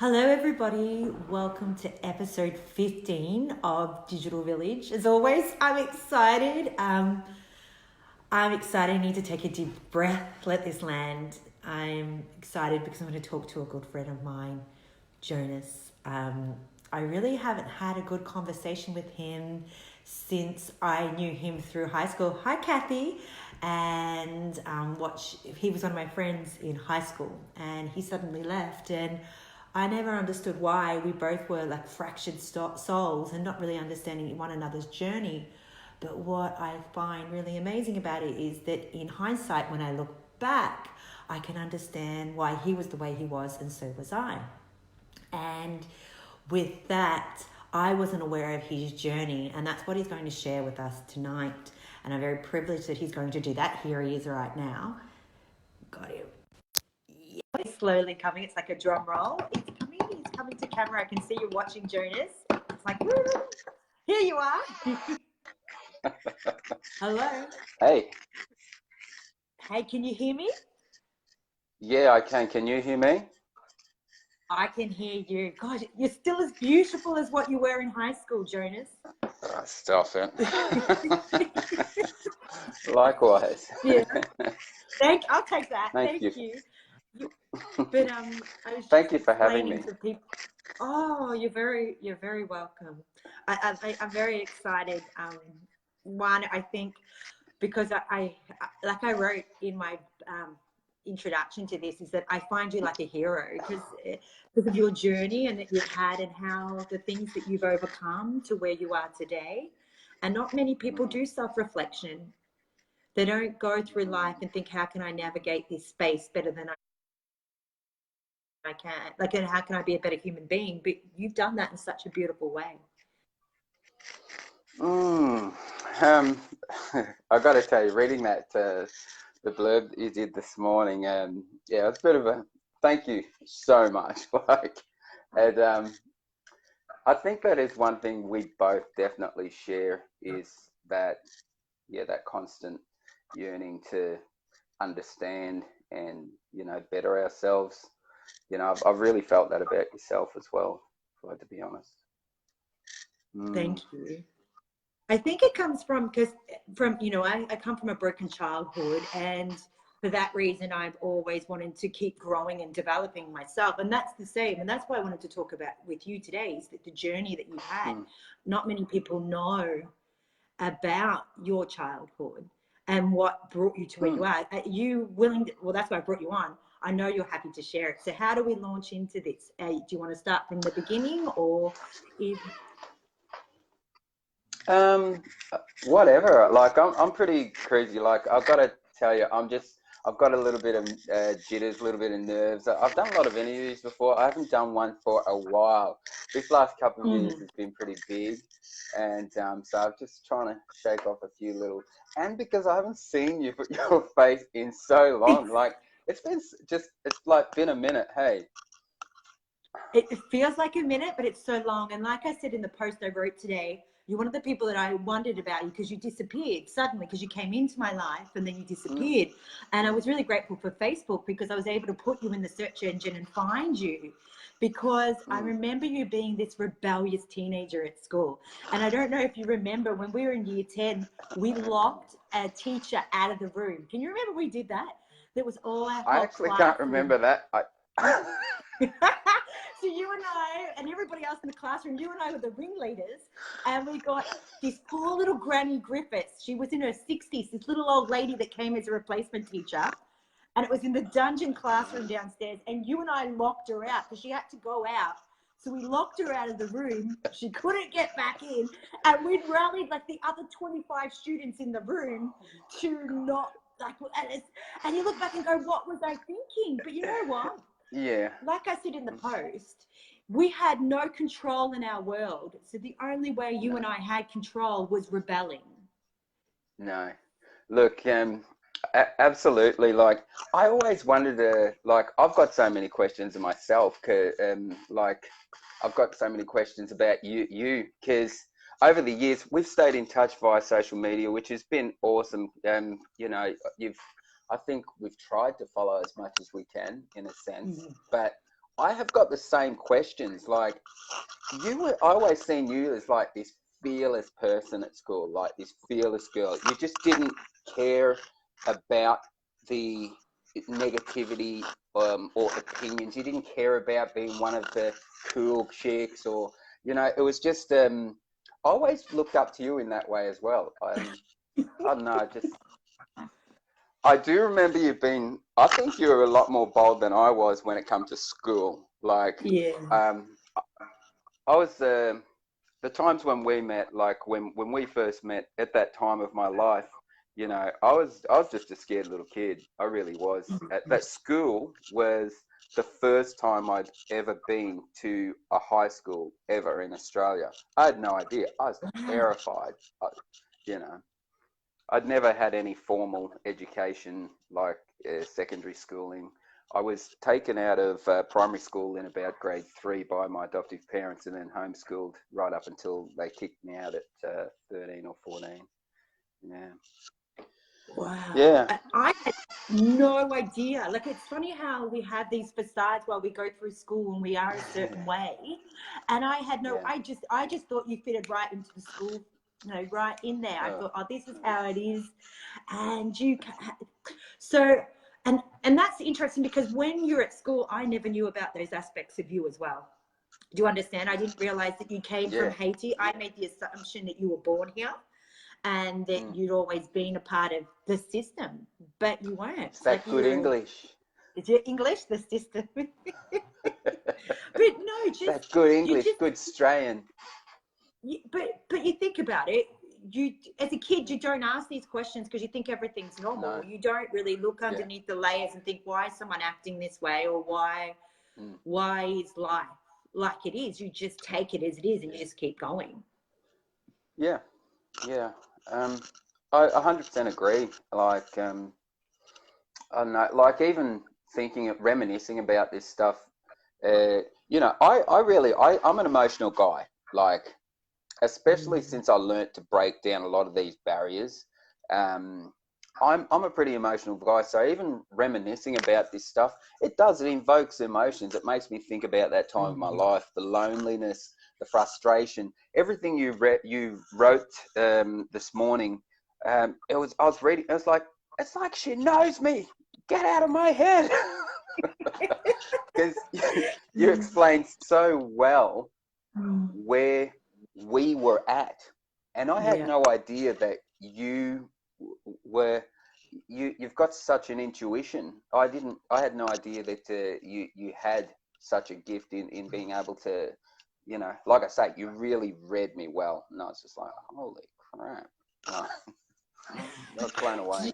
Hello, everybody. Welcome to episode 15 of Digital Village. As always, I'm excited. I need to take a deep breath, let this land. I'm excited because I'm going to talk to a good friend of mine, Jonas. I really haven't had a good conversation with him since I knew him through high school. Hi, Kathy. And he was one of my friends in high school, and he suddenly left, and I never understood why. We both were like fractured souls and not really understanding one another's journey. But what I find really amazing about it is that in hindsight, when I look back, I can understand why he was the way he was, and so was I. And with that, I wasn't aware of his journey, and that's what he's going to share with us tonight. And I'm very privileged that he's going to do that. Here he is right now. Got him. Yeah, he's slowly coming. It's like a drum roll. He's coming to camera. I can see you watching, Jonas. It's like, woo, here you are. Hello. Hey. Hey, can you hear me? Yeah, I can. Can you hear me? I can hear you. God, you're still as beautiful as what you were in high school, Jonas. Stop it. Likewise. Yeah. I'll take that. Thank you. But I was just Thank you for having me. explaining to people. Oh, you're very welcome. I'm very excited. One, I think because I like I wrote in my introduction to this, is that I find you like a hero because of your journey and that you've had, and how the things that you've overcome to where you are today. And not many people do self-reflection. They don't go through life and think, how can I navigate this space better than I can? Like, and how can I be a better human being? But you've done that in such a beautiful way. I got to tell you, reading that the blurb you did this morning, yeah, it's a bit of a thank you so much. And I think that is one thing we both definitely share, is that, yeah, that constant yearning to understand and, better ourselves. I've really felt that about yourself as well, to be honest. Thank you. I think it comes from, I come from a broken childhood, and for that reason, I've always wanted to keep growing and developing myself. And that's the same. And that's why I wanted to talk about with you today, is that the journey that you've had. Not many people know about your childhood and what brought you to where you are. Well, that's why I brought you on. I know you're happy to share it. So how do we launch into this? Do you want to start from the beginning, or Whatever. Like, I'm pretty crazy. Like, I've got to tell you, I've got a little bit of jitters, a little bit of nerves. I've done a lot of interviews before. I haven't done one for a while. This last couple of years has been pretty big. And so I'm just trying to shake off a few little, and because I haven't seen your face in so long, like it's like been a minute. Hey. It feels like a minute, but it's so long. And like I said in the post I wrote today, you're one of the people that I wondered about, you because you disappeared suddenly, because you came into my life and then you disappeared. And I was really grateful for Facebook, because I was able to put you in the search engine and find you, because I remember you being this rebellious teenager at school. And I don't know if you remember, when we were in year 10, we locked a teacher out of the room. Can you remember we did that? That was all our whole I actually can't remember that. So you and I and everybody else in the classroom, you and I were the ringleaders, and we got this poor little Granny Griffiths. She was in her 60s, this little old lady that came as a replacement teacher, and it was in the dungeon classroom downstairs, and you and I locked her out because she had to go out. So we locked her out of the room. She couldn't get back in, and we'd rallied like the other 25 students in the room to not, like, and you look back and go, what was I thinking? But you know what? Yeah. Like I said in the post, we had no control in our world. So the only way you and I had control was rebelling. No. Look, absolutely. Like, I always wondered, like, I've got so many questions of myself, like, I've got so many questions about you, because over the years, we've stayed in touch via social media, which has been awesome. I think we've tried to follow as much as we can, in a sense, but I have got the same questions. Like I always seen you as like this fearless person at school, like this fearless girl. You just didn't care about the negativity or opinions. You didn't care about being one of the cool chicks, or it was just. I always looked up to you in that way as well. I don't know, just. I do remember you being. I think you were a lot more bold than I was when it comes to school. Like, Yeah. I was the times when we met, like when we first met at that time of my life. I was just a scared little kid. I really was. That school was the first time I'd ever been to a high school ever in Australia. I had no idea. I was terrified. You know. I'd never had any formal education like secondary schooling. I was taken out of primary school in about grade 3 by my adoptive parents, and then homeschooled right up until they kicked me out at 13 or 14. Yeah. Wow. Yeah. I had no idea. Like, it's funny how we have these facades while we go through school and we are a certain way. And I had no, Yeah. I just thought you fitted right into the school, right in there. I thought, oh, this is how it is. And so, and that's interesting because when you're at school, I never knew about those aspects of you as well. Do you understand? I didn't realize that you came from Yeah. Haiti. I made the assumption that you were born here and that Mm. you'd always been a part of the system, but you weren't. It's that good English. Is your English the system? But no, just that good you English, just good Australian. but you think about it. You, as a kid, you don't ask these questions because you think everything's normal. No. You don't really look underneath the layers and think, why is someone acting this way, or why is life like it is? You just take it as it is and you just keep going. Yeah. Yeah. I 100% agree. Like, I don't know, like even reminiscing about this stuff, I'm an emotional guy, like, especially since I learnt to break down a lot of these barriers. I'm a pretty emotional guy, so even reminiscing about this stuff, it invokes emotions. It makes me think about that time of my life, the loneliness, the frustration, everything you wrote this morning. I was reading. It's like she knows me. Get out of my head, because you explained so well where we were at, and I had no idea that you've got such an intuition. I had no idea that you had such a gift in being able to, like I say, you really read me well, and I was just like, holy crap. I was blown away.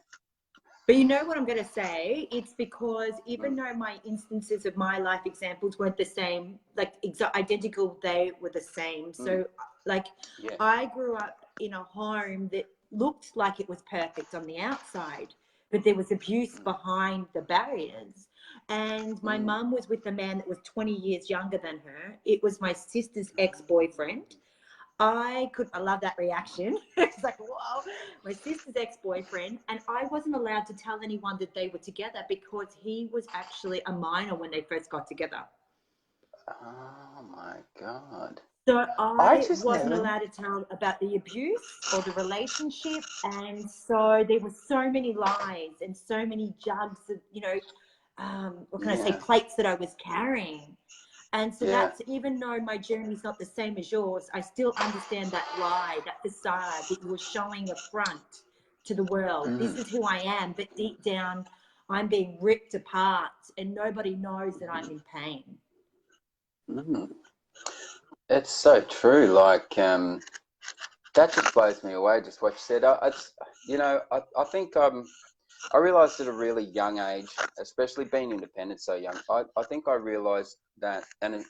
But you know what I'm going to say? It's because even though my instances of my life examples weren't the same, like identical, they were the same. So, like, I grew up in a home that looked like it was perfect on the outside, but there was abuse behind the barriers. And my mum was with a man that was 20 years younger than her. It was my sister's ex-boyfriend. I love that reaction. It's like, whoa, my sister's ex-boyfriend. And I wasn't allowed to tell anyone that they were together because he was actually a minor when they first got together. Oh my God. So I wasn't allowed to tell about the abuse or the relationship. And so there were so many lies and so many jugs of, what can I say, plates that I was carrying. And so that's, even though my journey's not the same as yours, I still understand that lie, that facade that you were showing a front to the world. This is who I am, but deep down, I'm being ripped apart and nobody knows that I'm in pain. It's so true. Like, that just blows me away, just what you said. I think I realised at a really young age, especially being independent so young, I think I realised that, and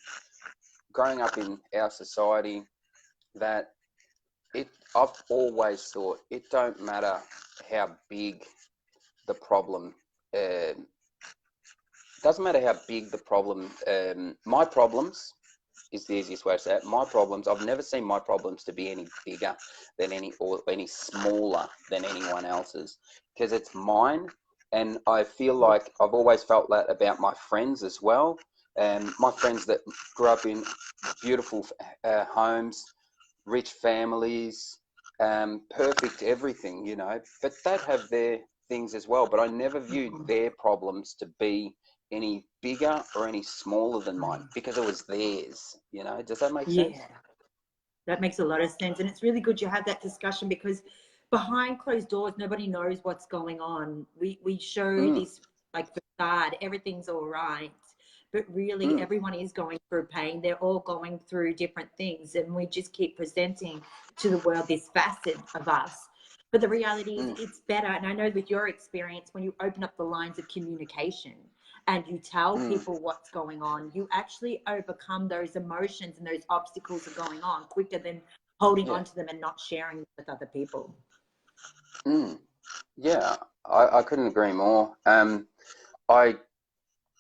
growing up in our society, that I've always thought it don't matter how big the problem, doesn't matter how big the problem, my problems is the easiest way to say it. My problems, I've never seen my problems to be any bigger than or any smaller than anyone else's, because it's mine. And I feel like I've always felt that about my friends as well. My friends that grew up in beautiful homes, rich families, perfect everything, you know, but they'd have their things as well. But I never viewed their problems to be any bigger or any smaller than mine because it was theirs, you know. Does that make sense? Yeah, that makes a lot of sense. And it's really good you have that discussion, because behind closed doors, nobody knows what's going on. We show this like facade, everything's all right. But really, everyone is going through pain. They're all going through different things. And we just keep presenting to the world this facet of us. But the reality is it's better. And I know with your experience, when you open up the lines of communication and you tell people what's going on, you actually overcome those emotions and those obstacles that are going on quicker than holding on to them and not sharing them with other people. Yeah, I couldn't agree more.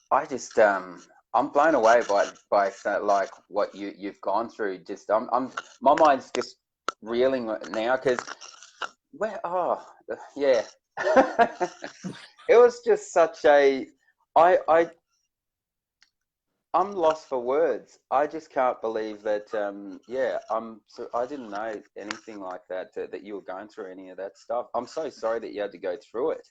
I just I'm blown away by like what you've gone through. Just my mind's just reeling now because yeah. It was just such a I'm lost for words. I just can't believe that. I didn't know anything like that. That you were going through any of that stuff. I'm so sorry that you had to go through it.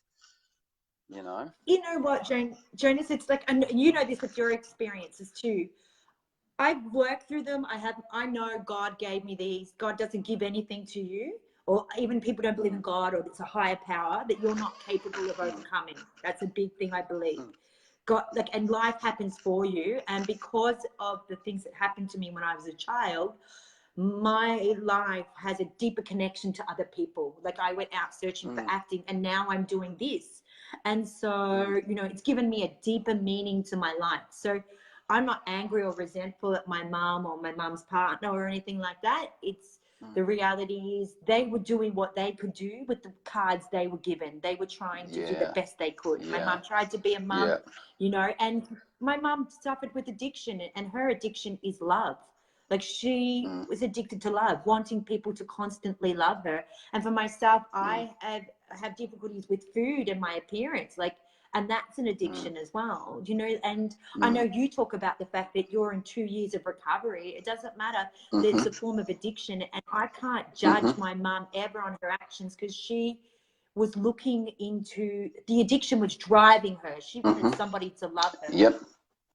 You know. You know what, Jonas? It's like, and you know this with your experiences too. I've worked through them. I know God gave me these. God doesn't give anything to you, or even people don't believe in God, or it's a higher power that you're not capable of overcoming. That's a big thing I believe. God, like, and life happens for you. And because of the things that happened to me when I was a child, my life has a deeper connection to other people. Like, I went out searching for acting, and now I'm doing this. And so, you know, it's given me a deeper meaning to my life. So I'm not angry or resentful at my mom or my mom's partner or anything like that. It's the reality is they were doing what they could do with the cards they were given. They were trying to do the best they could. My mom tried to be a mum, you know, and my mom suffered with addiction, and her addiction is love. Like, she was addicted to love, wanting people to constantly love her. And for myself, I have difficulties with food and my appearance. Like, and that's an addiction as well, you know. And I know you talk about the fact that you're in 2 years of recovery. It doesn't matter that it's a form of addiction, and I can't judge my mum ever on her actions, because she was looking into the addiction was driving her. She wanted somebody to love her.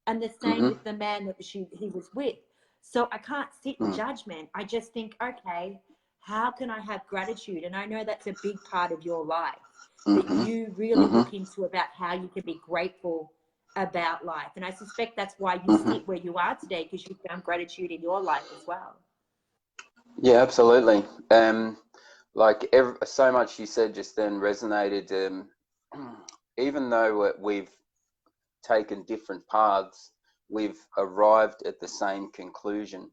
And the same with the man that he was with. So I can't sit in judgment. I just think, okay, how can I have gratitude? And I know that's a big part of your life, that you really look into about how you can be grateful about life. And I suspect that's why you sit where you are today, because you found gratitude in your life as well. Yeah, absolutely. Like so much you said just then resonated. Even though we've taken different paths, we've arrived at the same conclusion,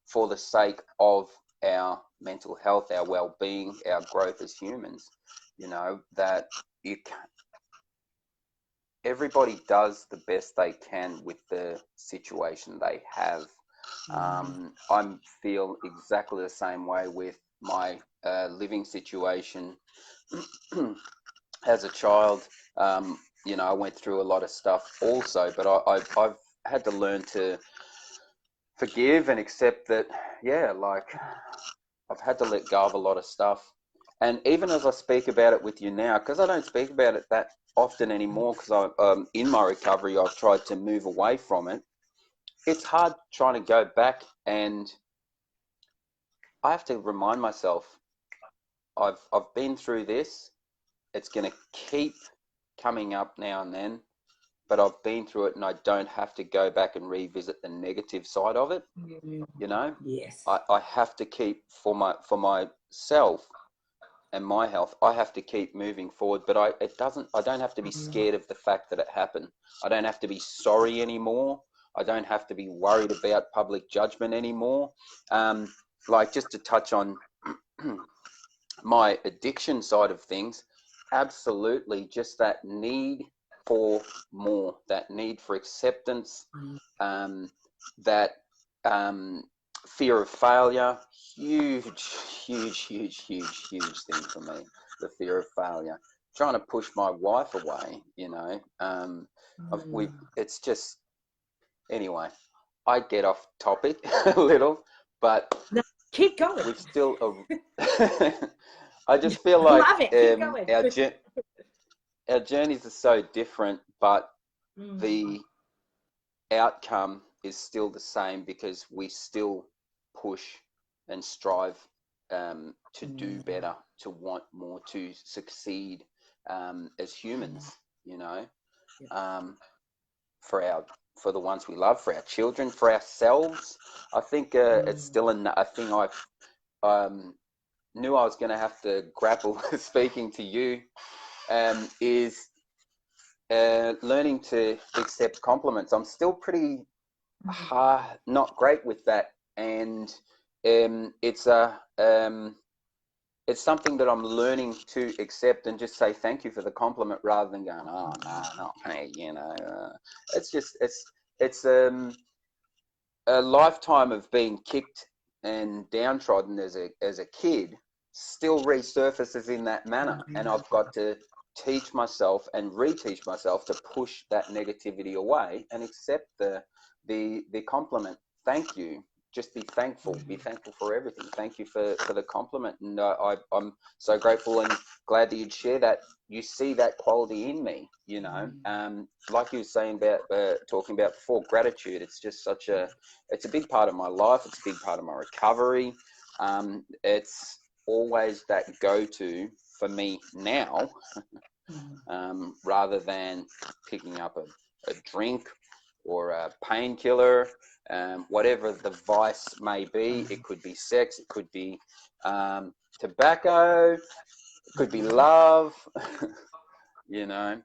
for the sake of our mental health, our well-being, our growth as humans. You know, that everybody does the best they can with the situation they have. I feel exactly the same way with my living situation. As a child, you know, I went through a lot of stuff also, but I've had to learn to forgive and accept that, like, I've had to let go of a lot of stuff. And even as I speak about it with you now, because I don't speak about it that often anymore, because in my recovery, I've tried to move away from it. It's hard trying to go back, and I have to remind myself, I've been through this. It's going to keep coming up now and then, but I've been through it, and I don't have to go back and revisit the negative side of it. You know, Yes. I have to keep for myself and my health. I have to keep moving forward, but I don't have to be scared of the fact that it happened. I don't have to be sorry anymore. I don't have to be worried about public judgment anymore. Like, just to touch on my addiction side of things, absolutely, just that need for more, that need for acceptance, that fear of failure, huge thing for me, the fear of failure. Trying to push my wife away, you know, it's just, Anyway, I get off topic a little, but No, keep going. we've still. I just feel like Love it. Keep going. our journeys are so different, but Mm. the outcome is still the same because we still push and strive to do better, to want more, to succeed as humans. You know, for the ones we love, for our children, for ourselves. I think it's still a thing I knew I was going to have to grapple speaking to you, is learning to accept compliments. I'm still pretty not great with that, and it's something that I'm learning to accept and just say thank you for the compliment rather than going, oh no, not me, you know. It's a lifetime of being kicked and downtrodden as a kid still resurfaces in that manner, and I've got to teach myself and reteach myself to push that negativity away and accept the compliment. Thank you. Just be thankful. Be thankful for everything. Thank you for the compliment, and I'm so grateful and glad that you'd share that. You see that quality in me, you know. Like you were saying about talking about before, gratitude. It's just it's a big part of my life. It's a big part of my recovery. It's always that go-to for me now, rather than picking up a drink or a painkiller, whatever the vice may be. It could be sex, it could be tobacco, it could be love, you know.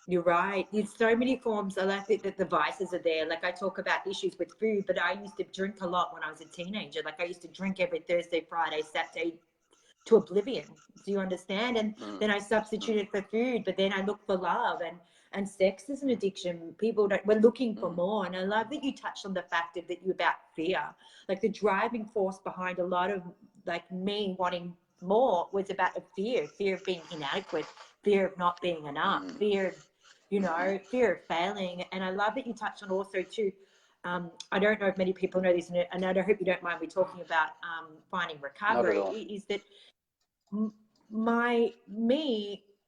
You're right. There's so many forms. I think that the vices are there. Like I talk about issues with food, but I used to drink a lot when I was a teenager. Like I used to drink every Thursday, Friday, Saturday to oblivion. Do you understand? And then I substituted for food, but then I looked for love, and sex is an addiction. People we're looking for more. And I love that you touched on the fact of that you about fear. Like the driving force behind a lot of like me wanting more was about a fear of being inadequate, fear of not being enough, fear of, you know, fear of failing. And I love that you touched on also too, I don't know if many people know this, and I hope you don't mind me talking about finding recovery, is that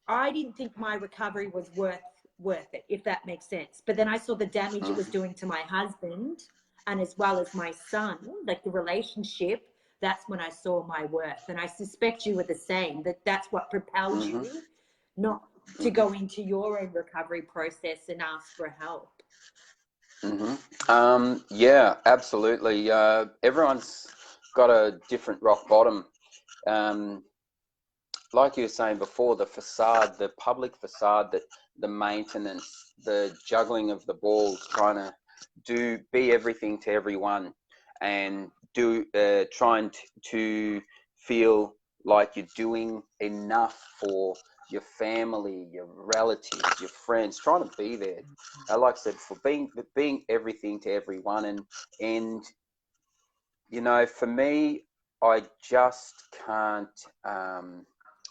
I didn't think my recovery was worth it, if that makes sense. But then I saw the damage it was doing to my husband and as well as my son, like the relationship. That's when I saw my worth. And I suspect you were the same, that's what propelled you not to go into your own recovery process and ask for help. Yeah, absolutely. Everyone's got a different rock bottom. Like you were saying before, the facade, the public facade, that the maintenance, the juggling of the balls, trying to be everything to everyone, and trying to feel like you're doing enough for your family, your relatives, your friends, trying to be there. Like I said, for being everything to everyone, and you know, for me, I just can't.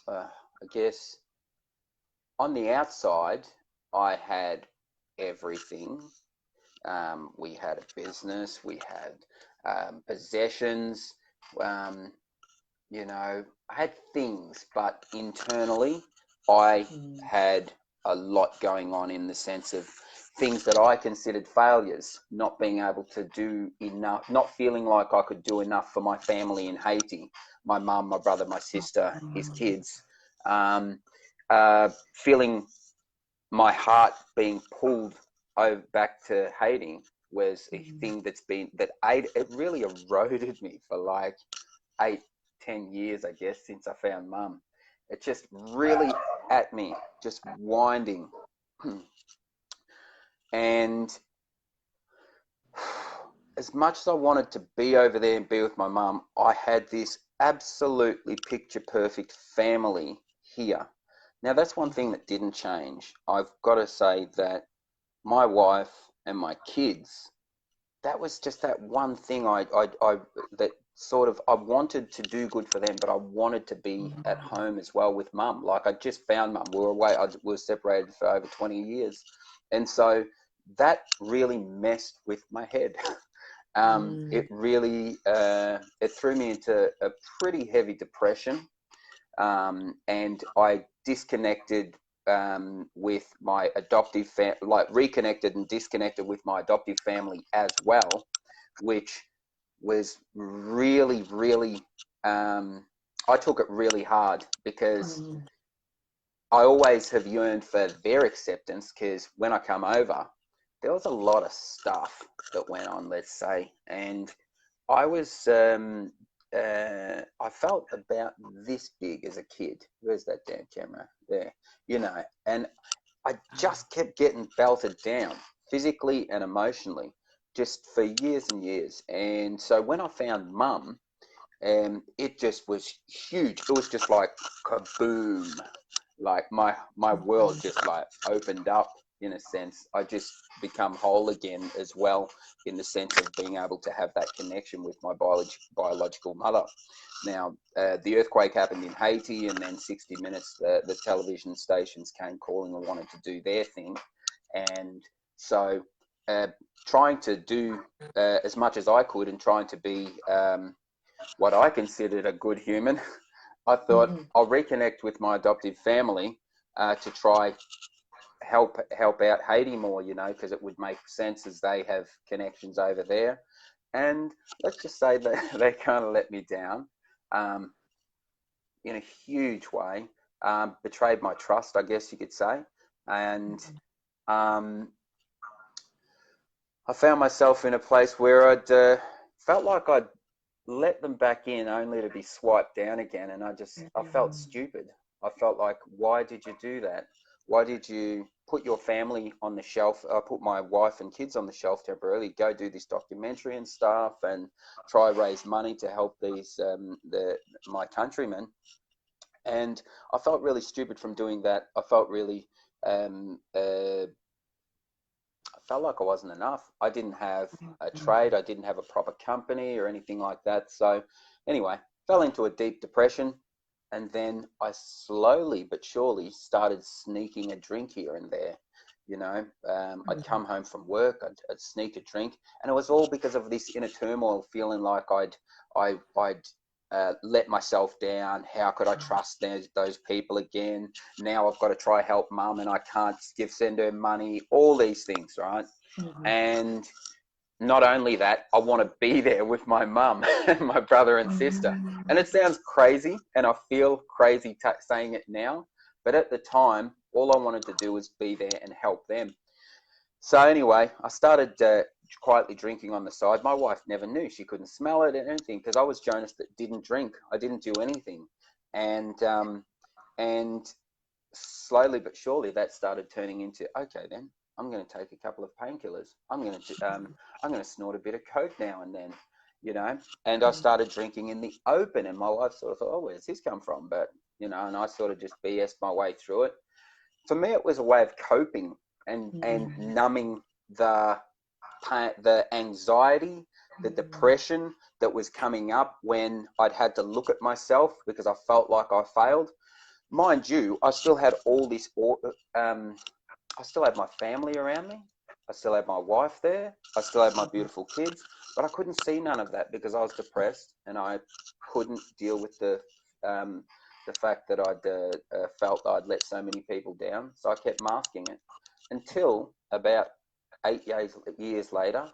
I guess on the outside, I had everything. We had a business, we had possessions, you know, I had things, but internally, I had a lot going on in the sense of things that I considered failures, not being able to do enough, not feeling like I could do enough for my family in Haiti, my mum, my brother, my sister, his kids, feeling my heart being pulled over back to Haiti was a thing it really eroded me for like 8-10 years, I guess, since I found mum. It just really at me, just winding. And as much as I wanted to be over there and be with my mum, I had this absolutely picture perfect family here. Now, that's one thing that didn't change. I've got to say that my wife and my kids, that was just that one thing I wanted to do good for them, but I wanted to be at home as well with mum. Like I just found mum. We were away. We were separated for over 20 years. And so that really messed with my head. It really, it threw me into a pretty heavy depression. And I disconnected with my adoptive family, like reconnected and disconnected with my adoptive family as well, which was really, really, I took it really hard because I always have yearned for their acceptance, because when I come over, there was a lot of stuff that went on, let's say, and I was, I felt about this big as a kid. Where's that damn camera? There, you know, and I just kept getting belted down physically and emotionally just for years and years. And so when I found mum, it just was huge. It was just like kaboom. Like my world just like opened up in a sense. I just become whole again as well, in the sense of being able to have that connection with my biological mother. Now, the earthquake happened in Haiti, and then 60 Minutes, the television stations came calling and wanted to do their thing. And so trying to do as much as I could, and trying to be what I considered a good human, I thought I'll reconnect with my adoptive family to try help out Haiti more, you know, because it would make sense as they have connections over there. And let's just say that they kind of let me down in a huge way, betrayed my trust, I guess you could say. And I found myself in a place where I'd felt like I'd let them back in only to be swiped down again. And I felt stupid. I felt like, why did you do that? Why did you put your family on the shelf? I put my wife and kids on the shelf temporarily, go do this documentary and stuff, and try raise money to help these my countrymen. And I felt really stupid from doing that. I felt really I felt like I wasn't enough. I didn't have a trade. I didn't have a proper company or anything like that. So anyway, fell into a deep depression. And then I slowly but surely started sneaking a drink here and there. You know, I'd come home from work, I'd sneak a drink, and it was all because of this inner turmoil, feeling like I'd let myself down. How could I trust those people again? Now I've got to try help mum, and I can't send her money. All these things, right? And not only that, I want to be there with my mum and my brother and sister. And it sounds crazy, and I feel crazy saying it now, but at the time, all I wanted to do was be there and help them. So anyway, I started quietly drinking on the side. My wife never knew. She couldn't smell it or anything, because I was Jonas that didn't drink. I didn't do anything. And slowly but surely that started turning into, okay, then I'm going to take a couple of painkillers. I'm going to snort a bit of coke now and then, you know. And I started drinking in the open, and my wife sort of thought, oh, where's this come from? But, you know, and I sort of just BS'd my way through it. For me, it was a way of coping and numbing the anxiety, the depression that was coming up when I'd had to look at myself because I felt like I failed. Mind you, I still had all this, I still had my family around me. I still had my wife there. I still had my beautiful kids, but I couldn't see none of that because I was depressed, and I couldn't deal with the fact that I'd felt that I'd let so many people down. So I kept masking it until about 8 years later,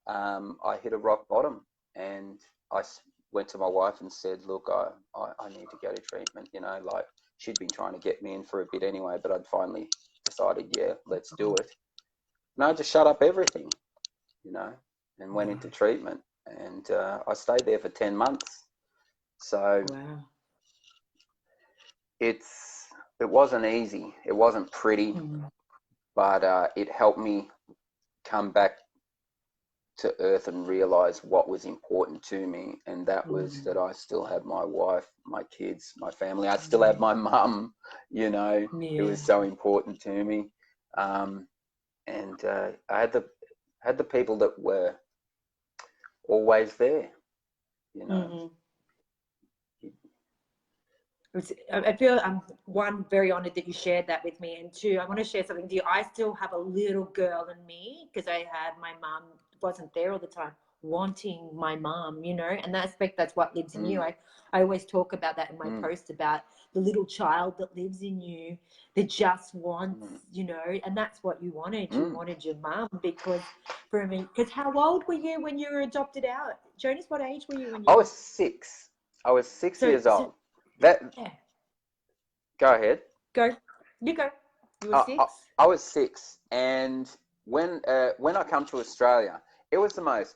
I hit a rock bottom, and I went to my wife and said, look, I need to go to treatment. You know, like, she'd been trying to get me in for a bit anyway, but I'd finally decided, yeah, let's do it. And I just shut up everything, you know, and went into treatment. And I stayed there for 10 months. So it wasn't easy. It wasn't pretty, but it helped me come back to earth and realize what was important to me. And that was that I still had my wife, my kids, my family. I still had my mum, you know, who was so important to me. And I had the people that were always there, you know. I feel one, very honored that you shared that with me, and two, I want to share something with you. I still have a little girl in me because I had my mum wasn't there all the time, wanting my mum, you know, and that aspect, that's what lives in you. I always talk about that in my post about the little child that lives in you that just wants, you know, and that's what you wanted. You wanted your mum because for me, because how old were you when you were adopted out? Jonas, what age were you when I you? was 6. I was 6 years So old. That yeah, Go ahead. go, you go. You were I, I, 6. I was 6, and when I come to Australia, it was the most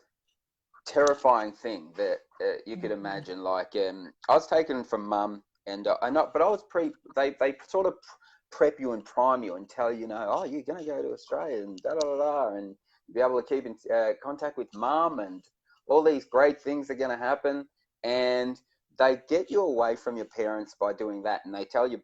terrifying thing that you could imagine. Like, I was taken from mum, and but I was they sort of prep you and prime you and tell you, know, oh, you're gonna go to Australia and da da da da, and be able to keep in contact with mum, and all these great things are gonna happen, and they get you away from your parents by doing that, and they tell you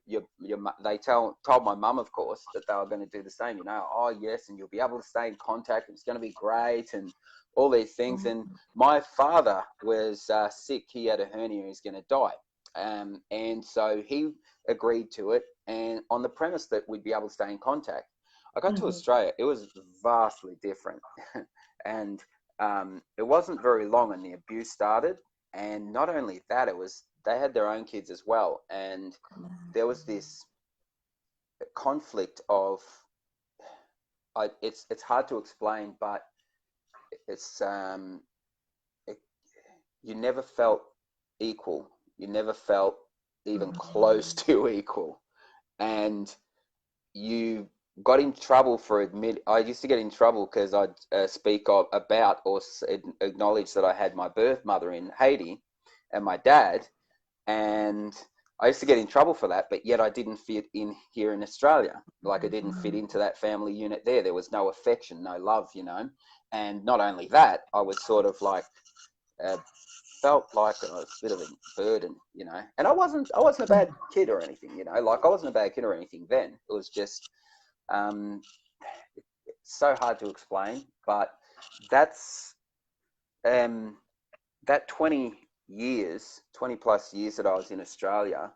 told my mum, of course, that they were going to do the same. You know, oh yes, and you'll be able to stay in contact. It's going to be great, and all these things. And my father was sick. He had a hernia. He was going to die, and so he agreed to it, and on the premise that we'd be able to stay in contact. I got to Australia. It was vastly different, and it wasn't very long, and the abuse started. And not only that, they had their own kids as well, and there was this conflict of, it's hard to explain, but it's you never felt equal. You never felt even close to equal, and you got in trouble for I used to get in trouble because I'd speak about or acknowledge that I had my birth mother in Haiti and my dad, and I used to get in trouble for that, but yet I didn't fit in here in Australia. Like, I didn't fit into that family unit there. There was no affection, no love, you know. And not only that, I was sort of like felt like I was a bit of a burden, you know. And I wasn't a bad kid or anything, you know. Like, I wasn't a bad kid or anything then. It was just it's so hard to explain. But that's that 20 plus years that I was in Australia,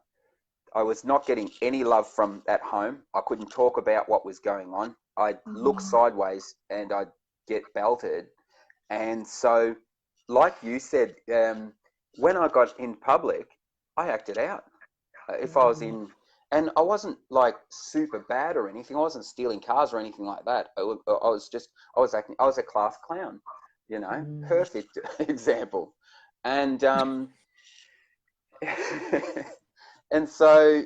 I was not getting any love from at home. I couldn't talk about what was going on. I'd look sideways and I'd get belted. And so, like you said, when I got in public, I acted out. If I was in, and I wasn't like super bad or anything. I wasn't stealing cars or anything like that. I was acting. I was a class clown, you know, perfect example. And and so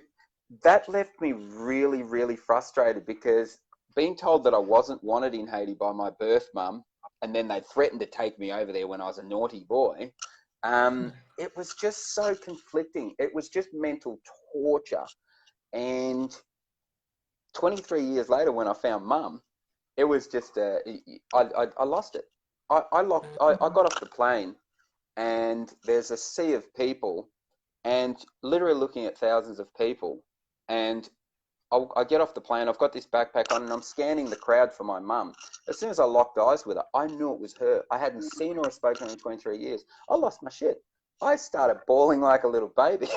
that left me really, really frustrated, because being told that I wasn't wanted in Haiti by my birth mum, and then they threatened to take me over there when I was a naughty boy, it was just so conflicting. It was just mental torture. And 23 years later, when I found mum, it was just I lost it. I got off the plane, and there's a sea of people, and literally looking at thousands of people, and I get off the plane, I've got this backpack on, and I'm scanning the crowd for my mum. As soon as I locked eyes with her, I knew it was her. I hadn't seen her or spoken to her in 23 years. I lost my shit. I started bawling like a little baby.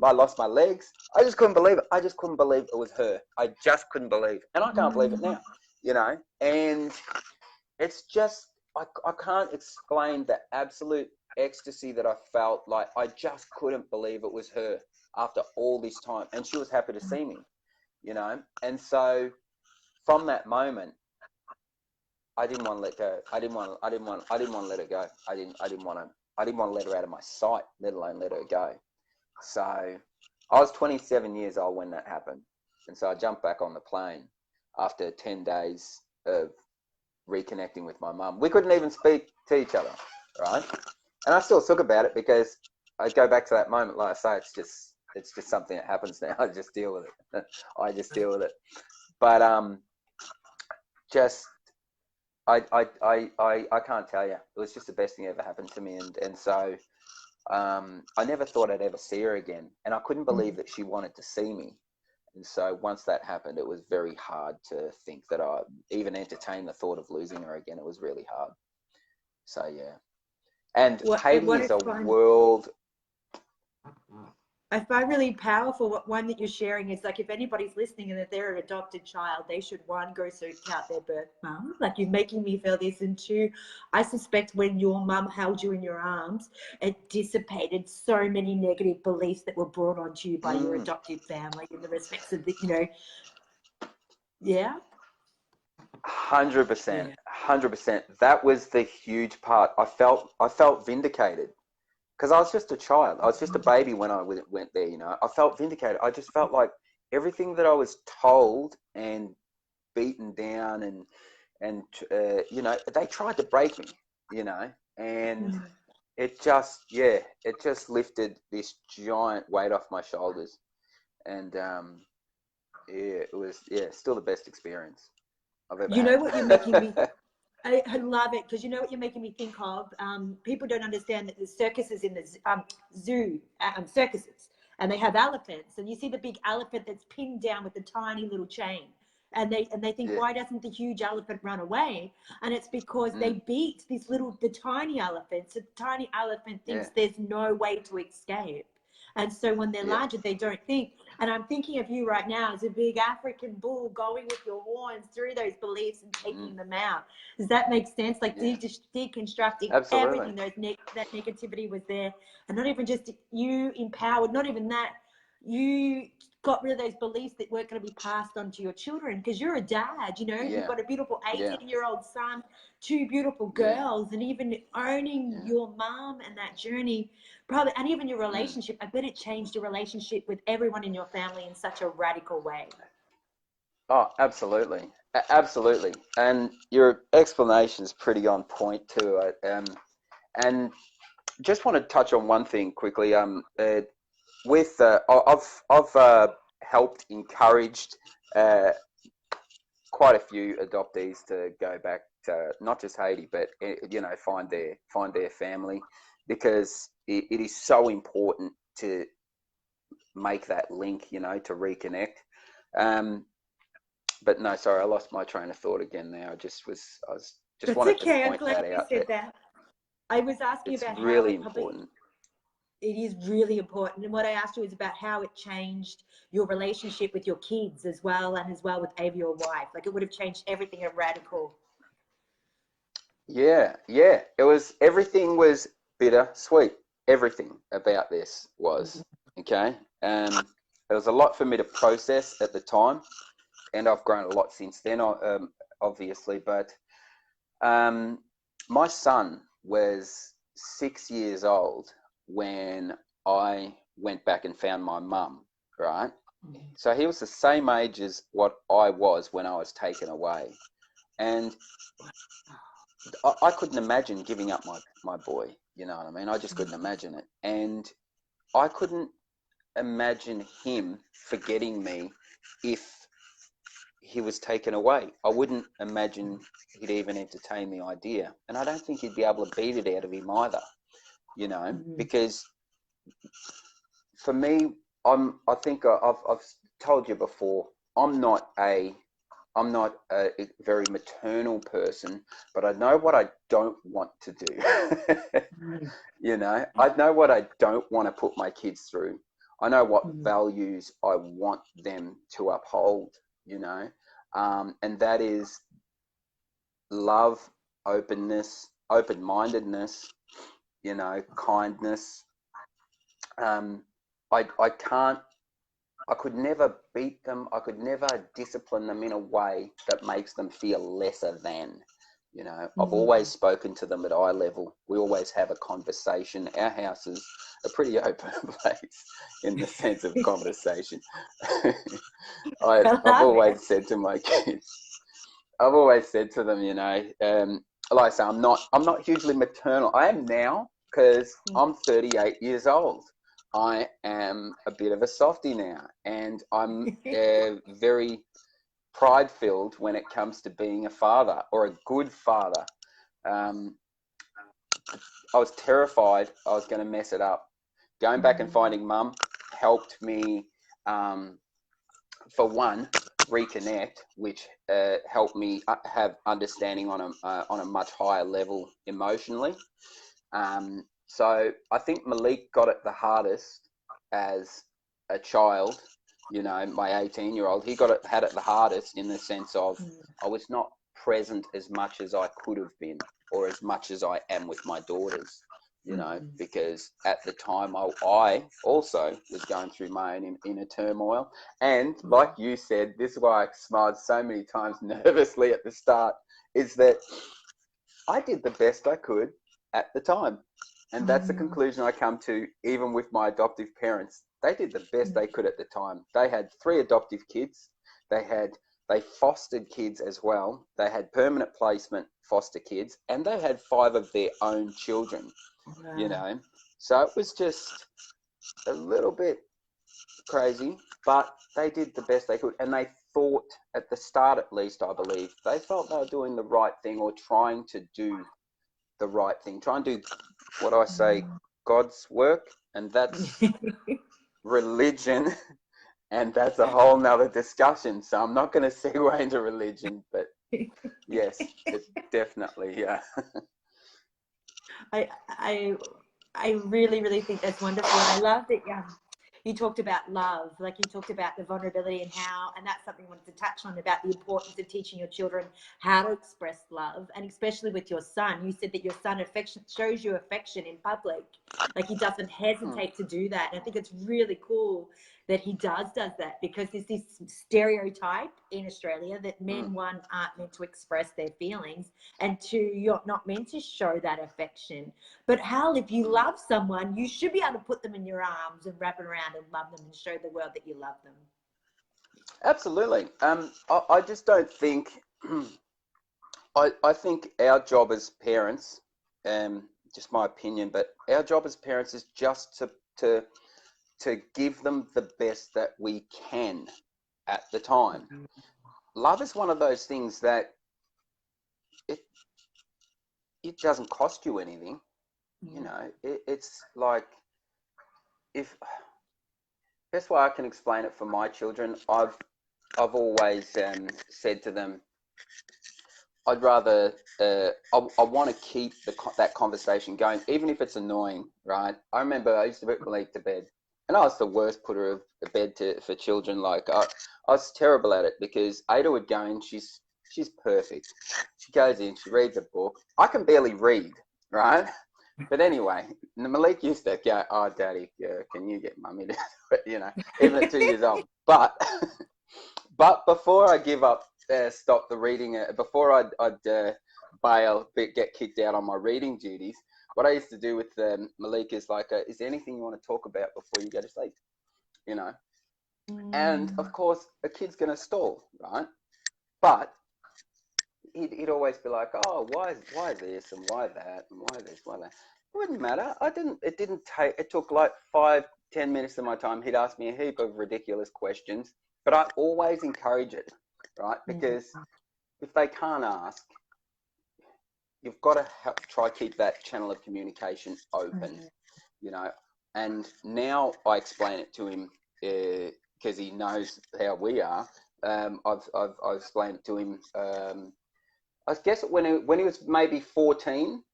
I lost my legs. I just couldn't believe it. I just couldn't believe it was her. I just couldn't believe it. And I can't believe it now, you know. And it's just, I can't explain the absolute ecstasy that I felt. Like, I just couldn't believe it was her after all this time. And she was happy to see me, you know. And so from that moment, I didn't want to let go. I didn't want to let her go. I didn't want to let her out of my sight, let alone let her go. So I was 27 years old when that happened. And so I jumped back on the plane after 10 days of reconnecting with my mum. We couldn't even speak to each other, right? And I still talk about it, because I go back to that moment. Like I say, it's just something that happens now. I just deal with it. I just deal with it. But just I can't tell you. It was just the best thing that ever happened to me. And so I never thought I'd ever see her again. And I couldn't believe that she wanted to see me. And so once that happened, it was very hard to think that I even entertained the thought of losing her again. It was really hard. So, yeah. And Haiti is a world. I find really powerful what one that you're sharing is like, if anybody's listening and that they're an adopted child, they should, one, go seek out their birth mum. Like, you're making me feel this. And two, I suspect when your mum held you in your arms, it dissipated so many negative beliefs that were brought onto you by your adoptive family in the respects of the, yeah. 100%, 100%. That was the huge part. I felt vindicated because I was just a child. I was just a baby when I went there. I felt vindicated. I just felt like everything that I was told and beaten down and they tried to break me. And it just lifted this giant weight off my shoulders, and it was still the best experience I've ever had. What you're making me, I love it, because you know what you're making me think of? People don't understand that there's circuses in the zoo, circuses, and they have elephants, and you see the big elephant that's pinned down with the tiny little chain. And they think, why doesn't the huge elephant run away? And it's because they beat the tiny elephant. So the tiny elephant thinks there's no way to escape. And so when they're larger, they don't think. And I'm thinking of you right now as a big African bull going with your horns through those beliefs and taking them out. Does that make sense? Like deconstructing everything. That negativity was there. And not even just you empowered, not even that. You got rid of those beliefs that weren't going to be passed on to your children, because you're a dad, you've got a beautiful 18-year-old son, 2 beautiful girls, and even owning your mom and that journey, probably, and even your relationship. I bet it changed your relationship with everyone in your family in such a radical way. Oh, absolutely. Absolutely. And your explanation is pretty on point too. And just want to touch on one thing quickly. I've helped, encouraged quite a few adoptees to go back to not just Haiti, but find their family, because it is so important to make that link, to reconnect. But no, sorry, I lost my train of thought again there. I just wanted to point that out. That. I was asking about how really important. It is really important. And what I asked you is about how it changed your relationship with your kids as well, and as well with Ava, your wife. Like, it would have changed everything, a radical. Yeah. Everything was bittersweet. Everything about this was, okay? There was a lot for me to process at the time, and I've grown a lot since then, obviously. But my son was 6 years old when I went back and found my mum, right? So he was the same age as what I was when I was taken away. And I couldn't imagine giving up my boy, you know what I mean? I just couldn't imagine it. And I couldn't imagine him forgetting me if he was taken away. I wouldn't imagine he'd even entertain the idea. And I don't think he'd be able to beat it out of him either, because for me, I think I've told you before, I'm not a very maternal person, but I know what I don't want to do. I know what I don't want to put my kids through. I know what values I want them to uphold, and that is love, openness, open-mindedness, kindness. I could never beat them. I could never discipline them in a way that makes them feel lesser than, I've always spoken to them at eye level. We always have a conversation. Our house is a pretty open place in the sense of conversation. I've always said to my kids, I've always said to them, like I say, I'm not hugely maternal. I am now, because I'm 38 years old. I am a bit of a softie now, and I'm very pride-filled when it comes to being a father, or a good father. I was terrified I was going to mess it up. Going back and finding mum helped me, for one, reconnect, which helped me have understanding on a much higher level emotionally. So I think Malik got it the hardest as a child, you know, my 18-year-old, he had it the hardest in the sense of I was not present as much as I could have been, or as much as I am with my daughters, you know, because at the time I also was going through my own inner turmoil. And like you said, this is why I smiled so many times nervously at the start, is that I did the best I could at the time. And that's the conclusion I come to, even with my adoptive parents. They did the best they could at the time. They had 3 adoptive kids. They fostered kids as well. They had permanent placement foster kids, and they had 5 of their own children, you know. So it was just a little bit crazy, but they did the best they could. And they thought, at the start at least, I believe, they felt they were doing the right thing, or trying to do the right thing, try and do what I say, God's work, and that's religion, and that's a whole nother discussion. So I'm not going to segue into religion, but yes, it definitely, yeah. I really, really think that's wonderful. And I love that you talked about love, like you talked about the vulnerability and that's something I wanted to touch on, about the importance of teaching your children how to express love. And especially with your son, you said that your son shows you affection in public. Like he doesn't hesitate to do that. And I think it's really cool that he does that, because there's this stereotype in Australia that men, one, aren't meant to express their feelings, and 2, you're not meant to show that affection. But Hal, if you love someone, you should be able to put them in your arms and wrap around and love them and show the world that you love them. Absolutely. I just don't think, I think our job as parents, just my opinion, but our job as parents is just to give them the best that we can at the time. Love is one of those things that it doesn't cost you anything. You know, it's like, if best way I can explain it for my children, I've always said to them, I'd rather I want to keep that conversation going, even if it's annoying, right? I remember I used to put Malik to bed, and I was the worst putter of the bed for children. Like I was terrible at it, because Ada would go in, she's perfect. She goes in, she reads a book. I can barely read, right? But anyway, Malik used to go, "Oh, Daddy, can you get Mummy to," you know, even at 2 years old. But before I give up, stop the reading, before I'd bail, get kicked out on my reading duties, what I used to do with Malik is like, is there anything you want to talk about before you go to sleep? You know, and of course a kid's gonna stall, right? But he'd always be like, "Oh, why this and why that and why this, why that." It wouldn't matter. It took like 5-10 minutes of my time. He'd ask me a heap of ridiculous questions, but I always encourage it, right? Because if they can't ask, you've got to try keep that channel of communication open, you know. And now I explain it to him, because he knows how we are. I've explained it to him. I guess when he was maybe 14,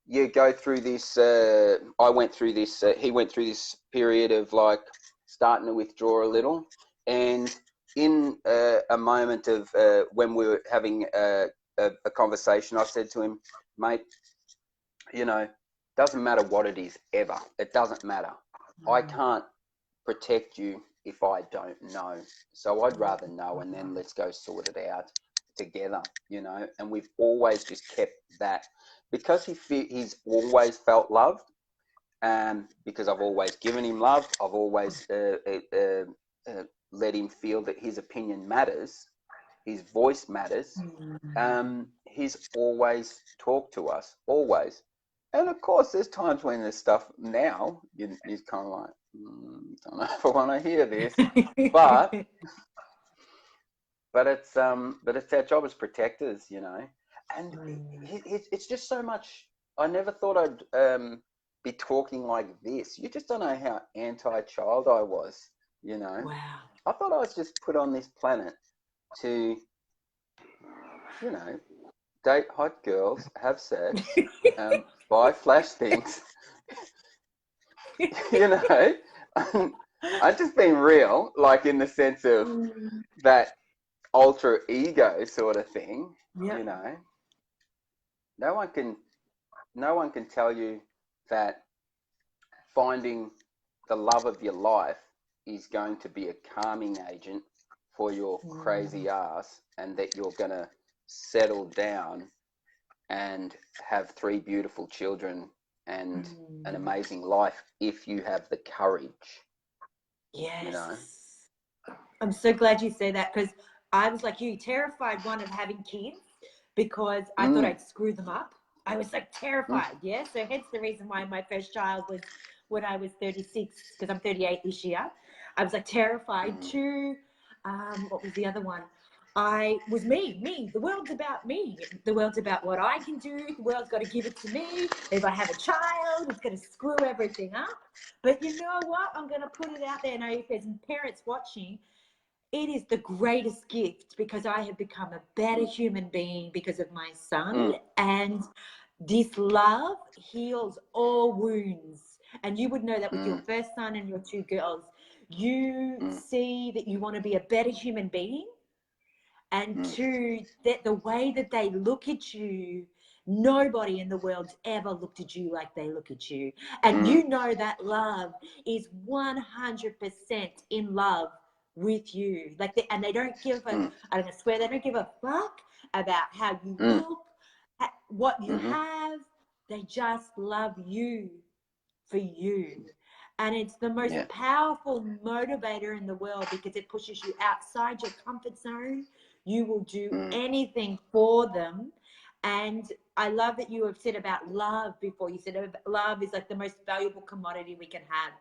you go through this. I went through this. He went through this period of like starting to withdraw a little, and in a moment of when we were having a conversation, I said to him, "Mate, you know, doesn't matter what it is ever. It doesn't matter. I can't protect you if I don't know. So I'd rather know, and then let's go sort it out together, you know." And we've always just kept that, because he's always felt loved, because I've always given him love. I've always let him feel that his opinion matters, his voice matters. He's always talked to us, always. And of course, there's times when there's stuff now, he's kind of like, don't know if I want to hear this, but it's our job as protectors, you know. And it's just so much. I never thought I'd be talking like this. You just don't know how anti-child I was, you know. Wow. I thought I was just put on this planet to, you know, date hot girls, have sex, buy flash things, you know, I'm just being real, like in the sense of that alter ego sort of thing. Yep. You know, no one can tell you that finding the love of your life is going to be a calming agent for your crazy ass, and that you're going to settle down and have 3 beautiful children and an amazing life if you have the courage. Yes. You know? I'm so glad you say that, because I was like you, terrified, one, of having kids, because I thought I'd screw them up. I was like terrified. Yeah. So hence the reason why my first child was when I was 36, because I'm 38 this year. I was like terrified. Two, what was the other one? I was me. The world's about me. The world's about what I can do. The world's got to give it to me. If I have a child, it's going to screw everything up. But you know what? I'm going to put it out there. Now, if there's parents watching, it is the greatest gift, because I have become a better human being because of my son. And this love heals all wounds. And you would know that with your first son and your 2 girls. You see that you want to be a better human being. And 2, that the way that they look at you, nobody in the world's ever looked at you like they look at you. And you know that love is 100% in love with you. Like and they don't give a, I'm going to swear, they don't give a fuck about how you look, what you have. They just love you for you. And it's the most powerful motivator in the world, because it pushes you outside your comfort zone. You will do anything for them. And I love that you have said about love before. You said love is like the most valuable commodity we can have.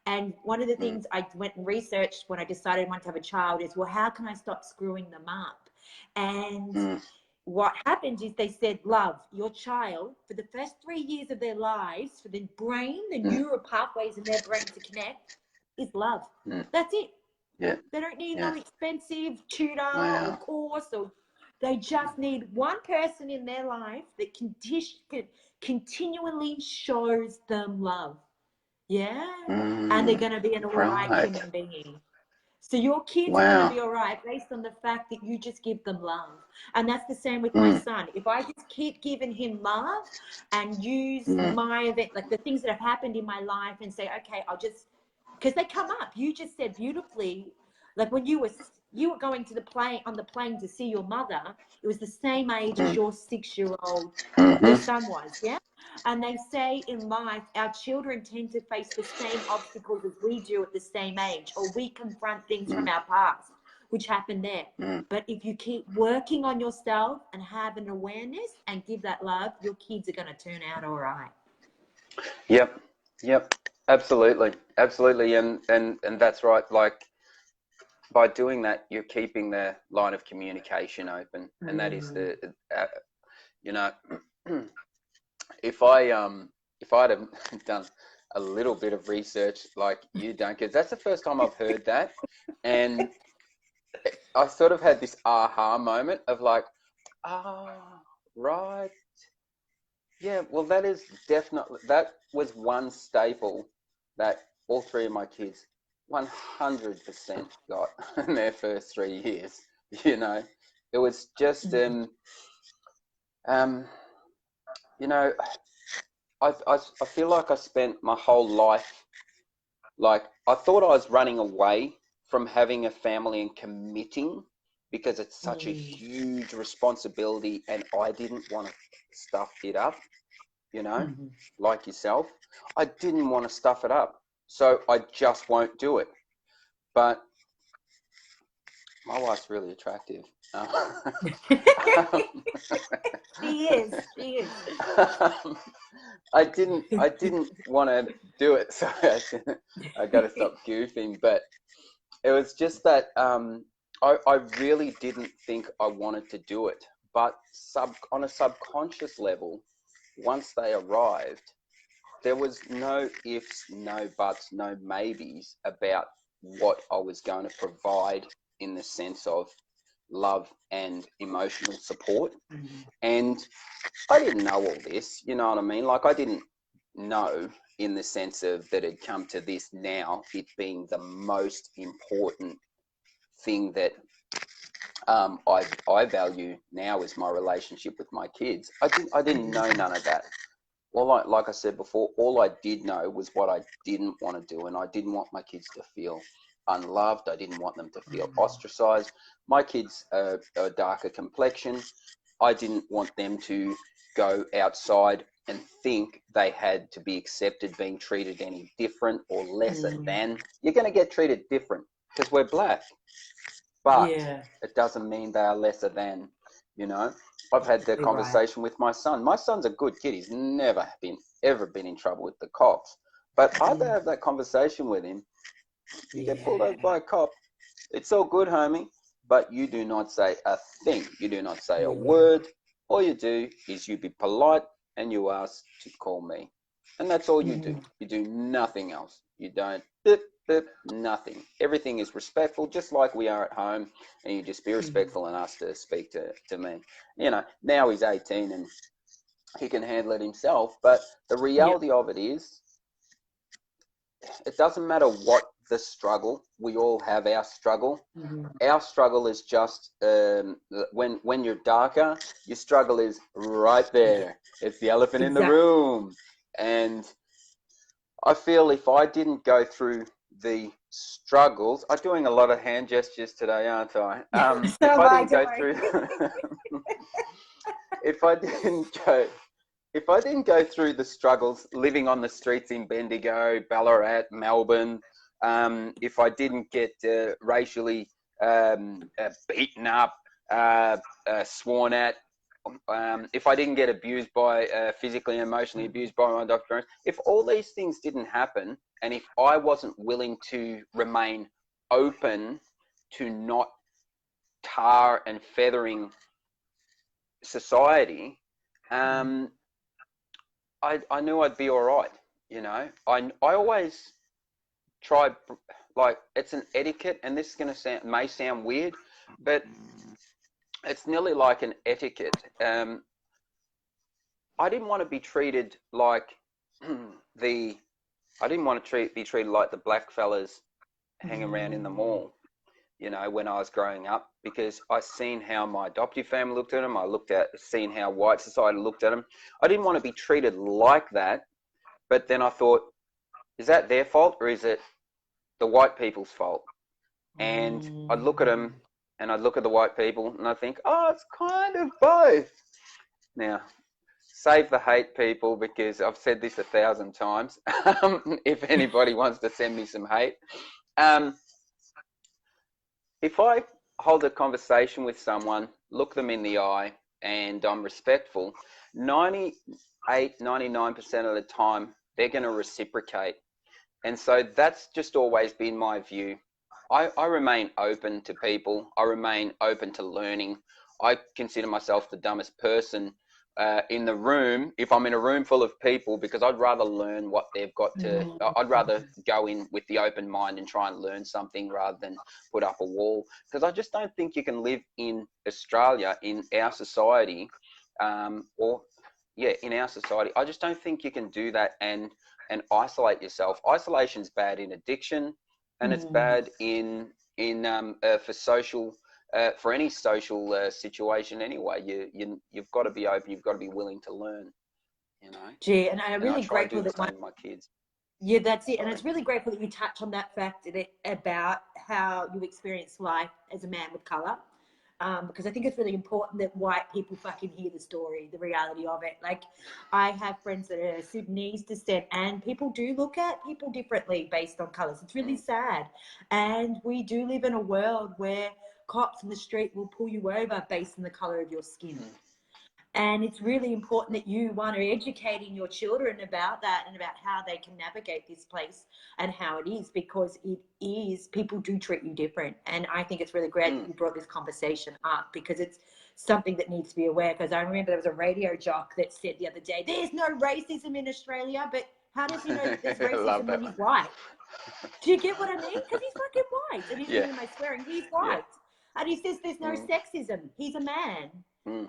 And one of the things I went and researched when I decided I wanted to have a child is, well, how can I stop screwing them up? And what happens is, they said, love your child for the first 3 years of their lives, for the brain, the neural pathways in their brain to connect, is love. That's it. They don't need no expensive tutor or course, or they just need one person in their life that continually shows them love. And they're going to be an all right human being. So your kids are going to be all right based on the fact that you just give them love. And that's the same with my son. If I just keep giving him love and use my event, like the things that have happened in my life, and say, okay, I'll just, because they come up. You just said beautifully, like when you were going to the plane, on the plane, to see your mother, it was the same age as your 6-year-old, your son was, And they say in life, our children tend to face the same obstacles as we do at the same age, or we confront things from our past, which happened there. But if you keep working on yourself and have an awareness and give that love, your kids are going to turn out all right. Yep. Absolutely. And that's right. Like, by doing that, you're keeping the line of communication open, and that is the, you know, if I'd have done a little bit of research like you done, because that's the first time I've heard that, and I sort of had this aha moment of like, right, yeah, well, that is definitely, that was one staple that all 3 of my kids 100% got in their first 3 years. You know, it was just, you know, I feel like I spent my whole life, like, I thought I was running away from having a family and committing, because it's such a huge responsibility, and I didn't want to stuff it up, you know, like yourself. I didn't want to stuff it up, so I just won't do it. But my wife's really attractive. She is. I didn't want to do it, so I got to stop goofing. But it was just that I really didn't think I wanted to do it. But on a subconscious level, once they arrived, there was no ifs, no buts, no maybes about what I was going to provide in the sense of love and emotional support. And I didn't know all this, you know what I mean? Like, I didn't know, in the sense of that it come to this now, it being the most important thing that I value now is my relationship with my kids. I didn't know none of that. Well, like I said before, all I did know was what I didn't want to do, and I didn't want my kids to feel unloved. I didn't want them to feel ostracized. My kids are a darker complexion. I didn't want them to go outside and think they had to be accepted being treated any different or lesser than. You're going to get treated different because we're black, but Yeah. it doesn't mean they are lesser than, you know. I've had the conversation with my son. My son's a good kid. He's never ever been in trouble with the cops. But I had to have that conversation with him. You get pulled over by a cop, it's all good, homie, but you do not say a thing. You do not say a word. All you do is you be polite and you ask to call me. And that's all you do. You do nothing else. You don't nothing. Everything is respectful, just like we are at home, and you just be respectful and ask to speak to me. You know, now he's 18 and he can handle it himself, but the reality of it is, it doesn't matter what the struggle, we all have our struggle. Our struggle is just when you're darker, your struggle is right there. It's the elephant in the room. And I feel if I didn't go through the struggles, I'm doing a lot of hand gestures today, aren't I? If I didn't go through, if I didn't go through the struggles living on the streets in Bendigo, Ballarat, Melbourne, if I didn't get racially beaten up, sworn at, if I didn't get abused by, physically and emotionally abused by my doctor, if all these things didn't happen, and if I wasn't willing to remain open to not tar and feathering society, I knew I'd be all right. You know, I always try, like, it's an etiquette, and this is going to may sound weird, but it's nearly like an etiquette. I didn't want to be treated like I didn't want to be treated like the black fellas hang around in the mall, you know, when I was growing up, because I seen how my adoptive family looked at them. Seen how white society looked at them. I didn't want to be treated like that. But then I thought, is that their fault or is it the white people's fault? And I'd look at them and I'd look at the white people and I think, oh, it's kind of both. Now, save the hate, people, because I've said this 1,000 times. If anybody wants to send me some hate. If I hold a conversation with someone, look them in the eye, and I'm respectful, 98, 99% of the time, they're going to reciprocate. And so that's just always been my view. I remain open to people. I remain open to learning. I consider myself the dumbest person in the room if I'm in a room full of people, because I'd rather learn what they've got to. I'd rather go in with the open mind and try and learn something rather than put up a wall, because I just don't think you can live in Australia, in our society, in our society. I just don't think you can do that and isolate yourself. Isolation's bad in addiction, and it's bad for social. For any social situation anyway, you've got to be open, you've got to be willing to learn, you know. Gee, and I'm really grateful that my kids. Yeah, that's it. And it's really grateful that you touch on that fact about how you experience life as a man with colour. Because I think it's really important that white people fucking hear the story, the reality of it. Like, I have friends that are Sudanese descent, and people do look at people differently based on colours. It's really sad. And we do live in a world where cops in the street will pull you over based on the colour of your skin. And it's really important that you are educating your children about that and about how they can navigate this place and how it is, because it is, people do treat you different. And I think it's really great that you brought this conversation up, because it's something that needs to be aware. Because I remember there was a radio jock that said the other day, there's no racism in Australia, but how does he know that there's racism when he's white? Do you get what I mean? Because he's fucking white. And he's am I swearing? He's white. And he says there's no sexism. He's a man.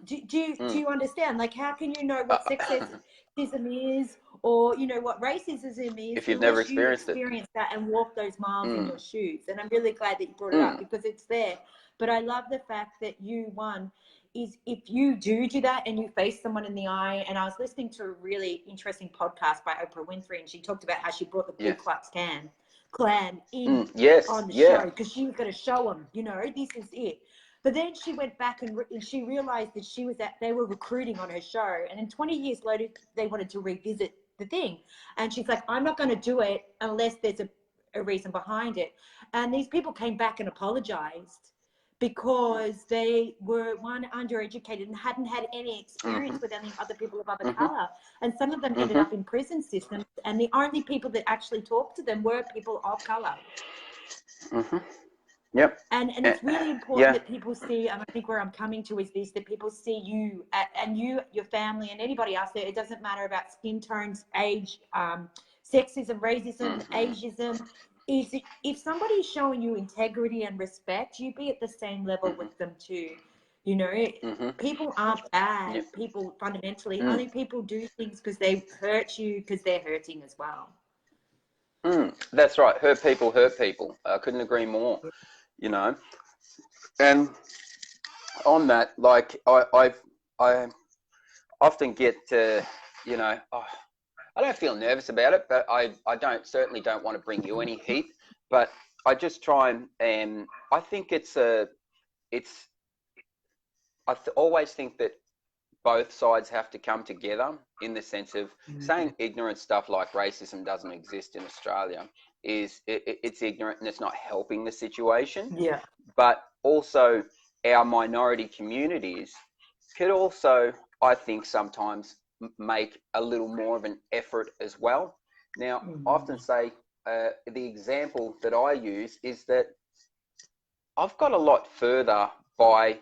Do you understand? Like, how can you know what sexism is, Or, you know, what racism is if you've never unless you experienced it. experience that and walk those miles in Mm, your shoes. And I'm really glad that you brought it up, mm, because it's there. But I love the fact that is if you do that and you face someone in the eye. And I was listening to a really interesting podcast by Oprah Winfrey, and she talked about how she brought the Ku yeah. Klux Klan in Yes. on the Yeah. show, because she was going to show them, you know, this is it. But then she went back and she realized that they were recruiting on her show, and then 20 years later they wanted to revisit the thing, and she's like, I'm not going to do it unless there's a reason behind it. And these people came back and apologized because they were, one, undereducated and hadn't had any Mm-hmm. experience with any other people of other Mm-hmm. color, and some of them ended Mm-hmm. up in prison systems, and the only people that actually talked to them were people of color. Mm-hmm. Yep. And it's really important Yeah. that people see, and I think where I'm coming to is this, that people see you and you, your family, and anybody else there. It doesn't matter about skin tones, age, sexism, racism, Mm-hmm. ageism. Is if somebody's showing you integrity and respect, you be at the same level Mm-hmm. with them too. You know, Mm-hmm. people aren't bad. Yep. People fundamentally, Mm. only people do things because they hurt you because they're hurting as well. That's right. Hurt people hurt people. I couldn't agree more. You know, and on that, like I often get to, you know, oh, I don't feel nervous about it, but I certainly don't want to bring you any heat. But I just try and I think always think that both sides have to come together, in the sense of saying ignorant stuff like racism doesn't exist in Australia it's ignorant and it's not helping the situation. Yeah. But also our minority communities could also, I think, sometimes make a little more of an effort as well. Now, I often say the example that I use is that I've got a lot further by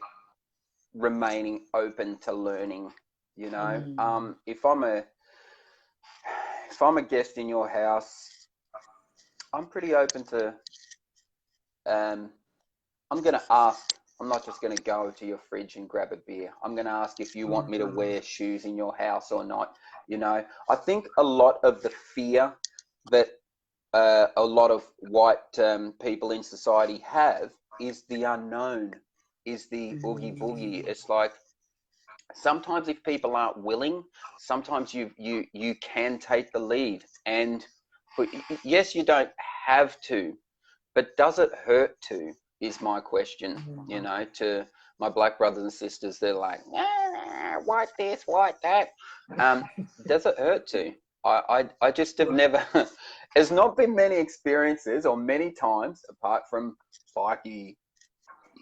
remaining open to learning. You know, if I'm a guest in your house, I'm pretty open to. I'm going to ask. I'm not just going to go to your fridge and grab a beer. I'm going to ask if you want me to wear shoes in your house or not. You know, I think a lot of the fear that a lot of white people in society have is the unknown, is the oogie boogie. It's like, sometimes if people aren't willing, sometimes you can take the lead. And yes, you don't have to, but does it hurt to, is my question. You know, to my black brothers and sisters, they're like, white this, white that. Does it hurt to? I just have never, there's not been many experiences or many times, apart from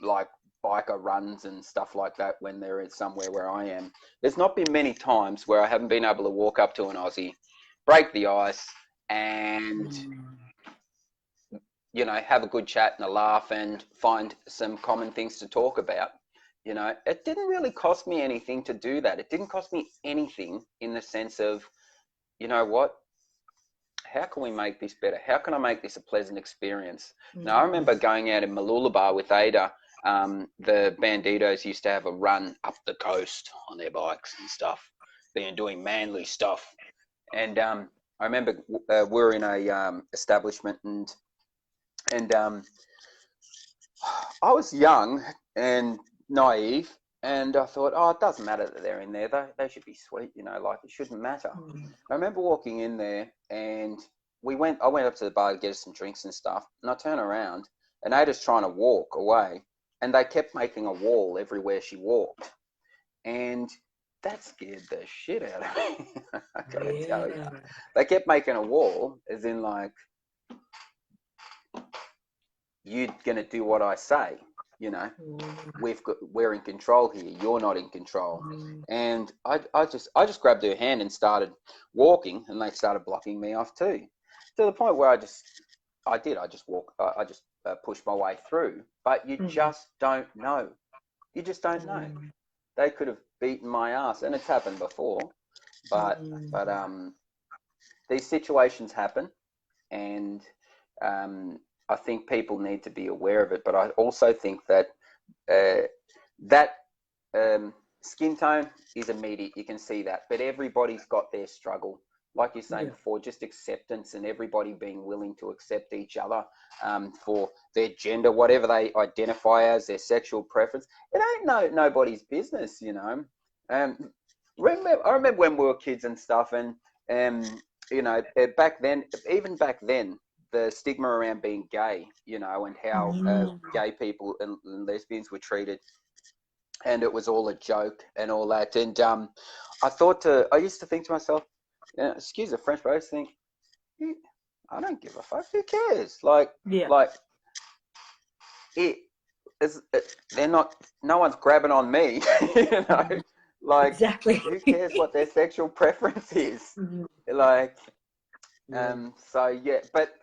biker runs and stuff like that, when there is somewhere where I am, there's not been many times where I haven't been able to walk up to an Aussie, break the ice, and you know, have a good chat and a laugh and find some common things to talk about. You know, it didn't really cost me anything to do that. It didn't cost me anything in the sense of, you know what, how can we make this better? How can I make this a pleasant experience? Now, I remember going out in Mooloolaba with Ada. The Banditos used to have a run up the coast on their bikes and stuff, doing manly stuff. And I remember we were in a establishment, and I was young and naive, and I thought, oh, it doesn't matter that they're in there. They should be sweet, you know, like it shouldn't matter. I remember walking in there, and I went up to the bar to get us some drinks and stuff, and I turn around, and Ada's trying to walk away, and they kept making a wall everywhere she walked. And that scared the shit out of me. I gotta tell you. They kept making a wall, as in like, you're gonna do what I say, you know. We're in control here. You're not in control. And I just grabbed her hand and started walking, and they started blocking me off too, to the point where I just pushed my way through. But you just don't know. You just don't know. They could have beaten my ass, and it's happened before. But these situations happen, and I think people need to be aware of it. But I also think that skin tone is immediate. You can see that. But everybody's got their struggle. like you're saying before, just acceptance and everybody being willing to accept each other for their gender, whatever they identify as, their sexual preference. It ain't nobody's business, you know. I remember when we were kids and stuff, and you know, back then, even back then, the stigma around being gay, you know, and how gay people and lesbians were treated, and it was all a joke and all that. And I used to think to myself, excuse the French, but I used to think, I don't give a fuck. Who cares? Like they're not. No one's grabbing on me, you know. Like, exactly. Who cares what their sexual preference is? Like, so yeah. But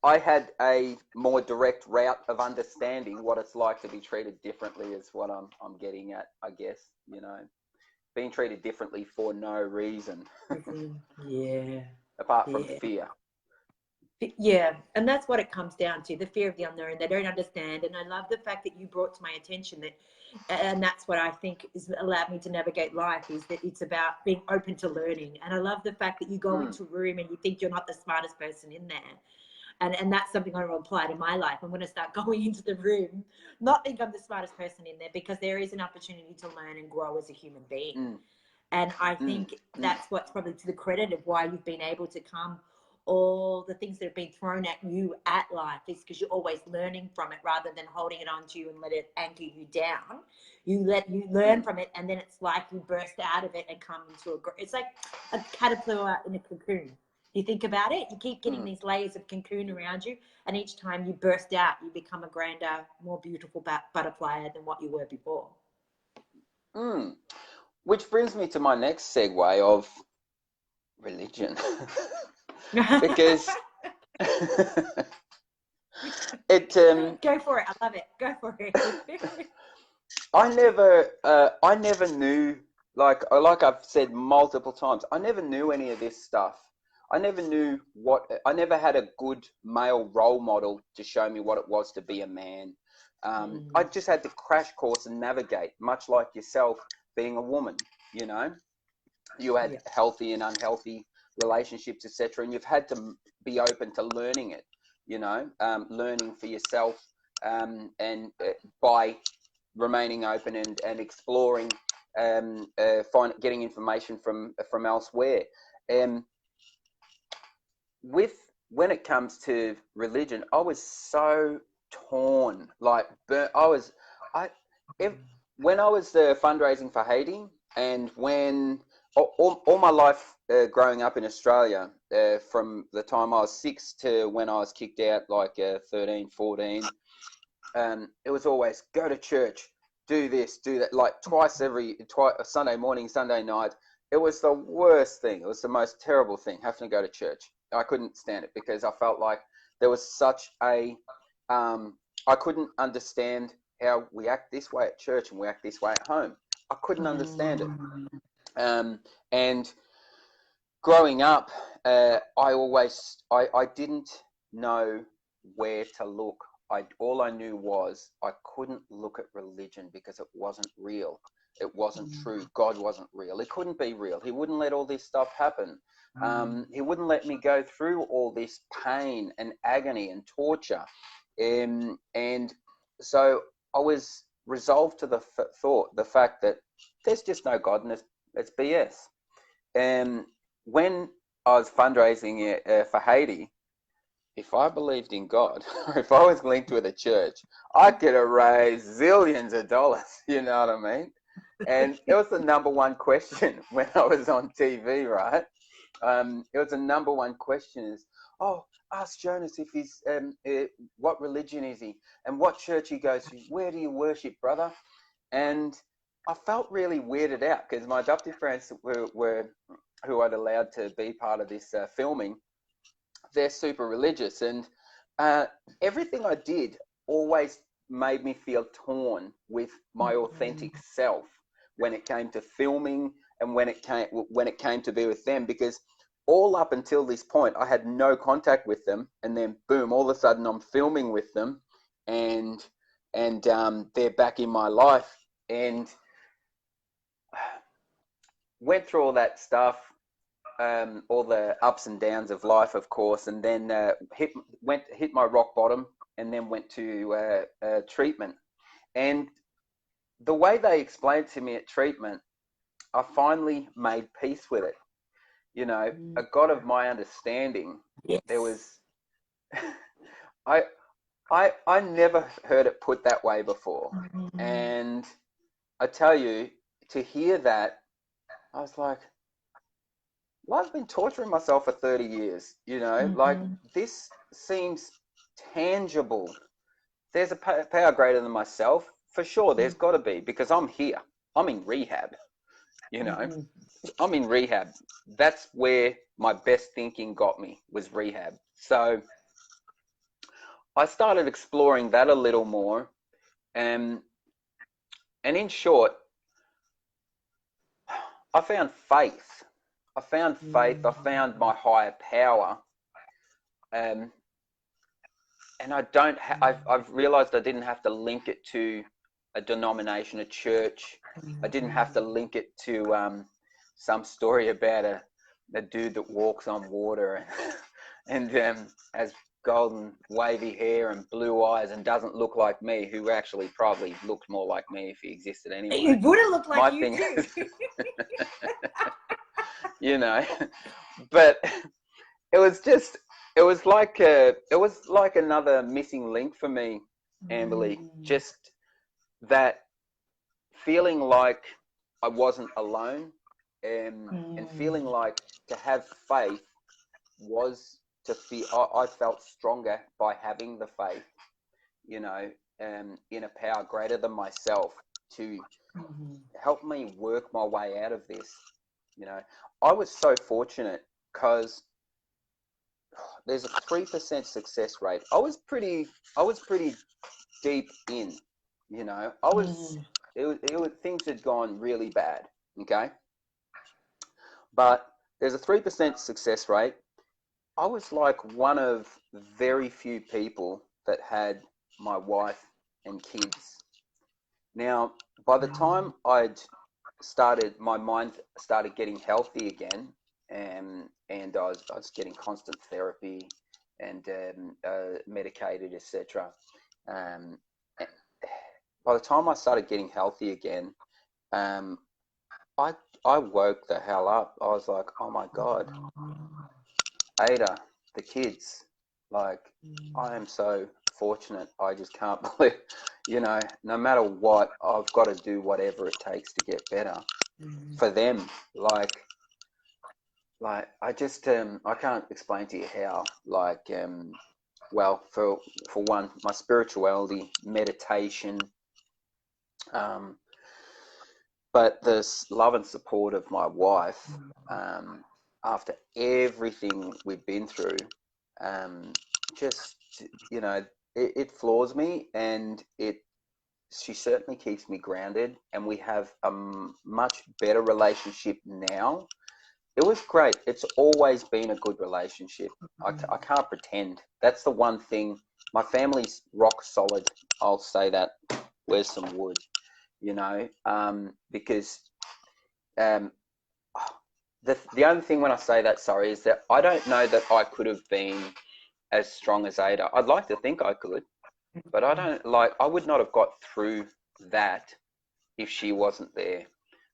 I had a more direct route of understanding what it's like to be treated differently. Is what I'm getting at, I guess. You know, being treated differently for no reason. Apart from fear. Yeah, and that's what it comes down to, the fear of the unknown. They don't understand. And I love the fact that you brought to my attention that, and that's what I think has allowed me to navigate life, is that it's about being open to learning. And I love the fact that you go into a room and you think you're not the smartest person in there. And that's something I want to apply to my life. I'm going to start going into the room, not think I'm the smartest person in there, because there is an opportunity to learn and grow as a human being. And I think that's what's probably to the credit of why you've been able to come all the things that have been thrown at you at life, is because you're always learning from it rather than holding it onto you and let it anchor you down. You learn from it, and then it's like you burst out of it and come into it's like a caterpillar in a cocoon. You think about it, you keep getting these layers of cocoon around you, and each time you burst out, you become a grander, more beautiful butterfly than what you were before. Which brings me to my next segue of religion. Because go for it. I love it. Go for it. I never knew, like I've said multiple times, I never knew any of this stuff. I never had a good male role model to show me what it was to be a man. I just had to crash course and navigate, much like yourself being a woman, you know. You had healthy and unhealthy relationships, etc., and you've had to be open to learning it, you know, learning for yourself, and by remaining open and exploring, getting information from elsewhere. When it comes to religion, I was so torn. Like, when I was fundraising for Haiti, and when all my life growing up in Australia, from the time I was 6 to when I was kicked out, like 13, 14, it was always go to church, do this, do that, like twice Sunday morning, Sunday night. It was the worst thing. It was the most terrible thing, having to go to church. I couldn't stand it because I felt like there was such a, I couldn't understand how we act this way at church and we act this way at home. I couldn't understand it. And growing up, I didn't know where to look. All I knew was I couldn't look at religion because it wasn't real. It wasn't true. God wasn't real. It couldn't be real. He wouldn't let all this stuff happen. He wouldn't let me go through all this pain and agony and torture. And so I was resolved to the fact that there's just no God, and it's BS. And when I was fundraising for Haiti, if I believed in God, or if I was linked with a church, I could have raised zillions of dollars, you know what I mean? And it was the number one question when I was on TV, right? It was the number one question is, ask Jonas if he's, what religion is he? And what church he goes to? Where do you worship, brother? And I felt really weirded out because my adoptive parents who I'd allowed to be part of this filming, they're super religious, and everything I did always made me feel torn with my authentic self when it came to filming and when it came to be with them, because all up until this point I had no contact with them, and then boom, all of a sudden I'm filming with them, and they're back in my life, and went through all that stuff. all the ups and downs of life, of course, and then hit my rock bottom, and then went to treatment. And the way they explained to me at treatment, I finally made peace with it. You know, a God of my understanding. Yes. There was, I never heard it put that way before, and I tell you, to hear that, I was like, well, I've been torturing myself for 30 years, you know, like this seems tangible. There's a power greater than myself, for sure. There's got to be, because I'm here. I'm in rehab, you know. I'm in rehab. That's where my best thinking got me, was rehab. So I started exploring that a little more. And in short, I found faith. I found faith. I found my higher power. And I don't. I've realized I didn't have to link it to a denomination, a church. I didn't have to link it to some story about a dude that walks on water and has golden wavy hair and blue eyes and doesn't look like me, who actually probably looked more like me if he existed anyway. He would have looked like My you thing too. is, you know, but it was like another missing link for me, Amberlee. Just that feeling like I wasn't alone, and feeling like to have faith was to feel. I felt stronger by having the faith, you know, in a power greater than myself to help me work my way out of this. You know, I was so fortunate because there's a 3% success rate. I was pretty deep in, you know. Things had gone really bad, okay? But there's a 3% success rate. I was like one of very few people that had my wife and kids. Now, by the time my mind started getting healthy again, and I was getting constant therapy and medicated, etc. By the time I started getting healthy again, I woke the hell up. I was like, oh my God, Ada, the kids, like, I am so fortunate. I just can't believe, you know, no matter what, I've got to do whatever it takes to get better for them. Like I just, I can't explain to you how, like, well, for one, my spirituality, meditation, but this love and support of my wife, after everything we've been through, just, you know, it floors me, and she certainly keeps me grounded, and we have a much better relationship now. It was great. It's always been a good relationship. I can't pretend. That's the one thing. My family's rock solid. I'll say that. Where's some wood? You know, because the only thing when I say that, sorry, is that I don't know that I could have been as strong as Ada. I'd like to think I could, but I would not have got through that if she wasn't there.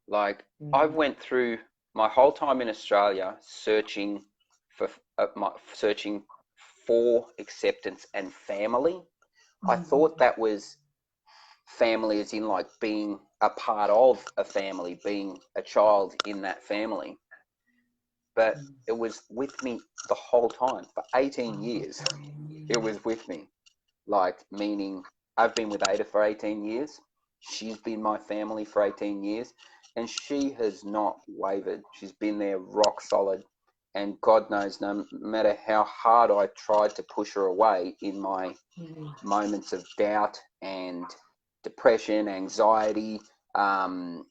Like, I went through my whole time in Australia searching for acceptance and family. I thought that was family as in like being a part of a family, being a child in that family. But it was with me the whole time for 18 years. It was with me. Like, meaning I've been with Ada for 18 years. She's been my family for 18 years. And she has not wavered. She's been there rock solid. And God knows, no matter how hard I tried to push her away in my moments of doubt and depression, anxiety, and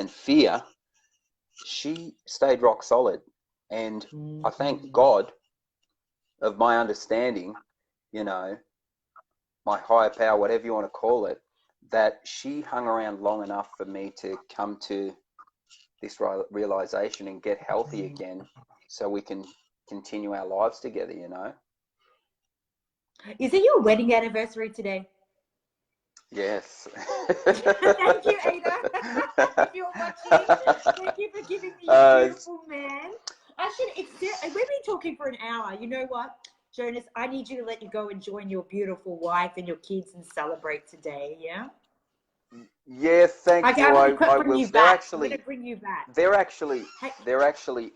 fear, she stayed rock solid. And I thank God of my understanding, you know, my higher power, whatever you want to call it, that she hung around long enough for me to come to this realization and get healthy again, so we can continue our lives together. You know. Is it your wedding anniversary today? Yes. Thank you, Ada. If you're watching, thank you for giving me your beautiful man. We've been talking for an hour. You know what, Jonas? I need you to let you go and join your beautiful wife and your kids and celebrate today. Yeah. Yes, thank you. I will. I'm going to bring you back. They're actually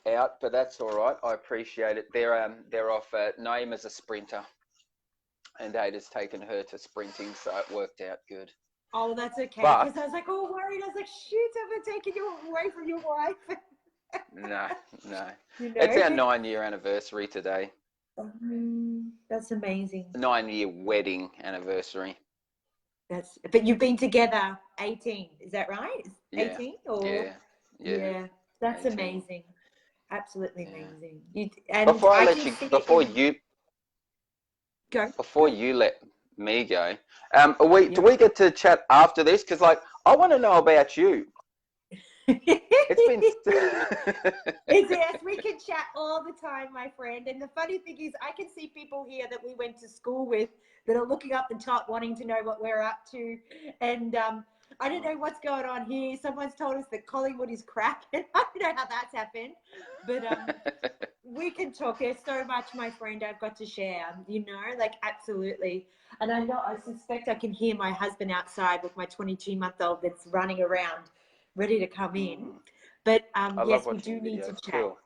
out, but that's all right. I appreciate it. They're off. Naima's a sprinter, and Ada's taken her to sprinting, so it worked out good. Oh, that's okay. Because I was like, oh, worried. I was like, shoot, have I taken you away from your wife? No. You know, it's our 9-year anniversary today. That's amazing. 9-year wedding anniversary. But you've been together 18, is that right? 18 or yeah. That's 18. Amazing. Absolutely amazing. Before you let me go, do we get to chat after this? Because I want to know about you. It's been Yes, we can chat all the time, my friend. And the funny thing is, I can see people here that we went to school with that are looking up the top, wanting to know what we're up to. And I don't know what's going on here. Someone's told us that Collingwood is crap, and I don't know how that's happened. But we can talk. There's so much, my friend, I've got to share. You know, absolutely. And I suspect I can hear my husband outside with my 22-month-old that's running around, ready to come in. But yes, we do need to chat. Cool.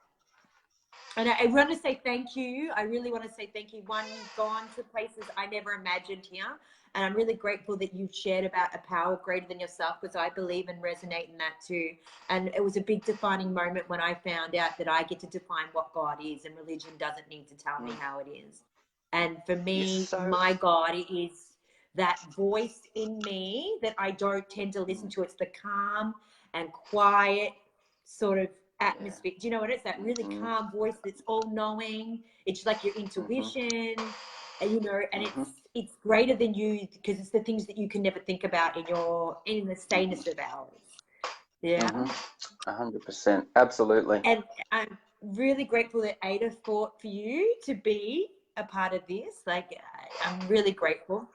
And I want to say thank you. I really want to say thank you. One, you've gone to places I never imagined here. And I'm really grateful that you've shared about a power greater than yourself, because I believe and resonate in that too. And it was a big defining moment when I found out that I get to define what God is, and religion doesn't need to tell me how it is. And for me, my God is that voice in me that I don't tend to listen to. It's the calm and quiet sort of atmosphere. Do you know what it's that really calm voice that's all knowing? It's like your intuition, and you know, and it's greater than you, because it's the things that you can never think about in the sanest of hours. Yeah. 100%. Absolutely. And I'm really grateful that Ada fought for you to be a part of this. I'm really grateful.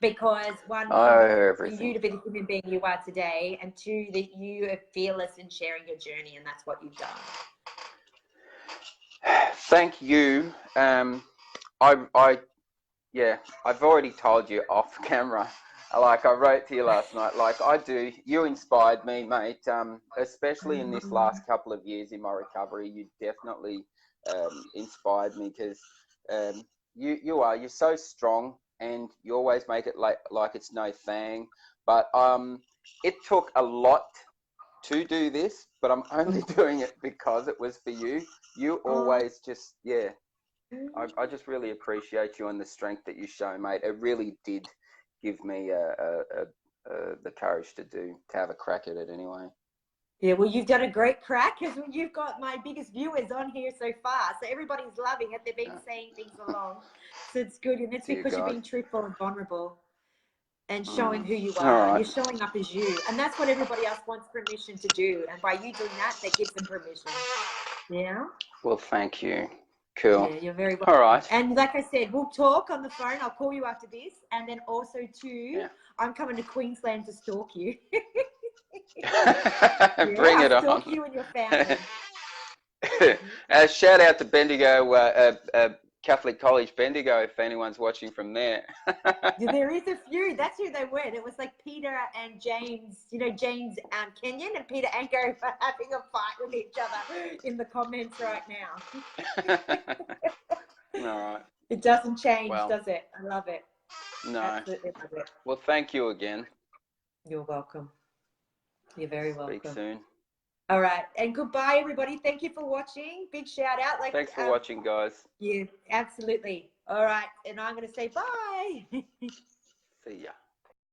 Because one, for you to be the human being you are today, and two, that you are fearless in sharing your journey, and that's what you've done. Thank you. I've already told you off camera. I wrote to you last night. You inspired me, mate. Especially in this last couple of years in my recovery, you definitely inspired me, because you're so strong. And you always make it like it's no thing. But it took a lot to do this, but I'm only doing it because it was for you. You always just, I just really appreciate you and the strength that you show, mate. It really did give me the courage to have a crack at it anyway. Yeah, well, you've done a great crack, because you've got my biggest viewers on here so far. So everybody's loving it. They've been saying things along. So it's good. And it's because you're being truthful and vulnerable and showing who you are. Right. You're showing up as you. And that's what everybody else wants permission to do. And by you doing that gives them permission. Yeah? Well, thank you. Cool. Yeah, you're very welcome. All right. And like I said, we'll talk on the phone. I'll call you after this. And then also, too, I'm coming to Queensland to stalk you. Bring it on. Stalk you and your family. Shout out to Bendigo, Catholic College Bendigo, if anyone's watching from there. There is a few. That's who they were. It was like Peter and James, James Kenyon and Peter Ango are having a fight with each other in the comments right now. All right. It doesn't change, does it? I love it. No. Absolutely love it. Well, thank you again. You're welcome. You're very welcome. Speak soon. All right. And goodbye, everybody. Thank you for watching. Big shout out. Thanks for watching, guys. Yeah, absolutely. All right. And I'm going to say bye. See ya.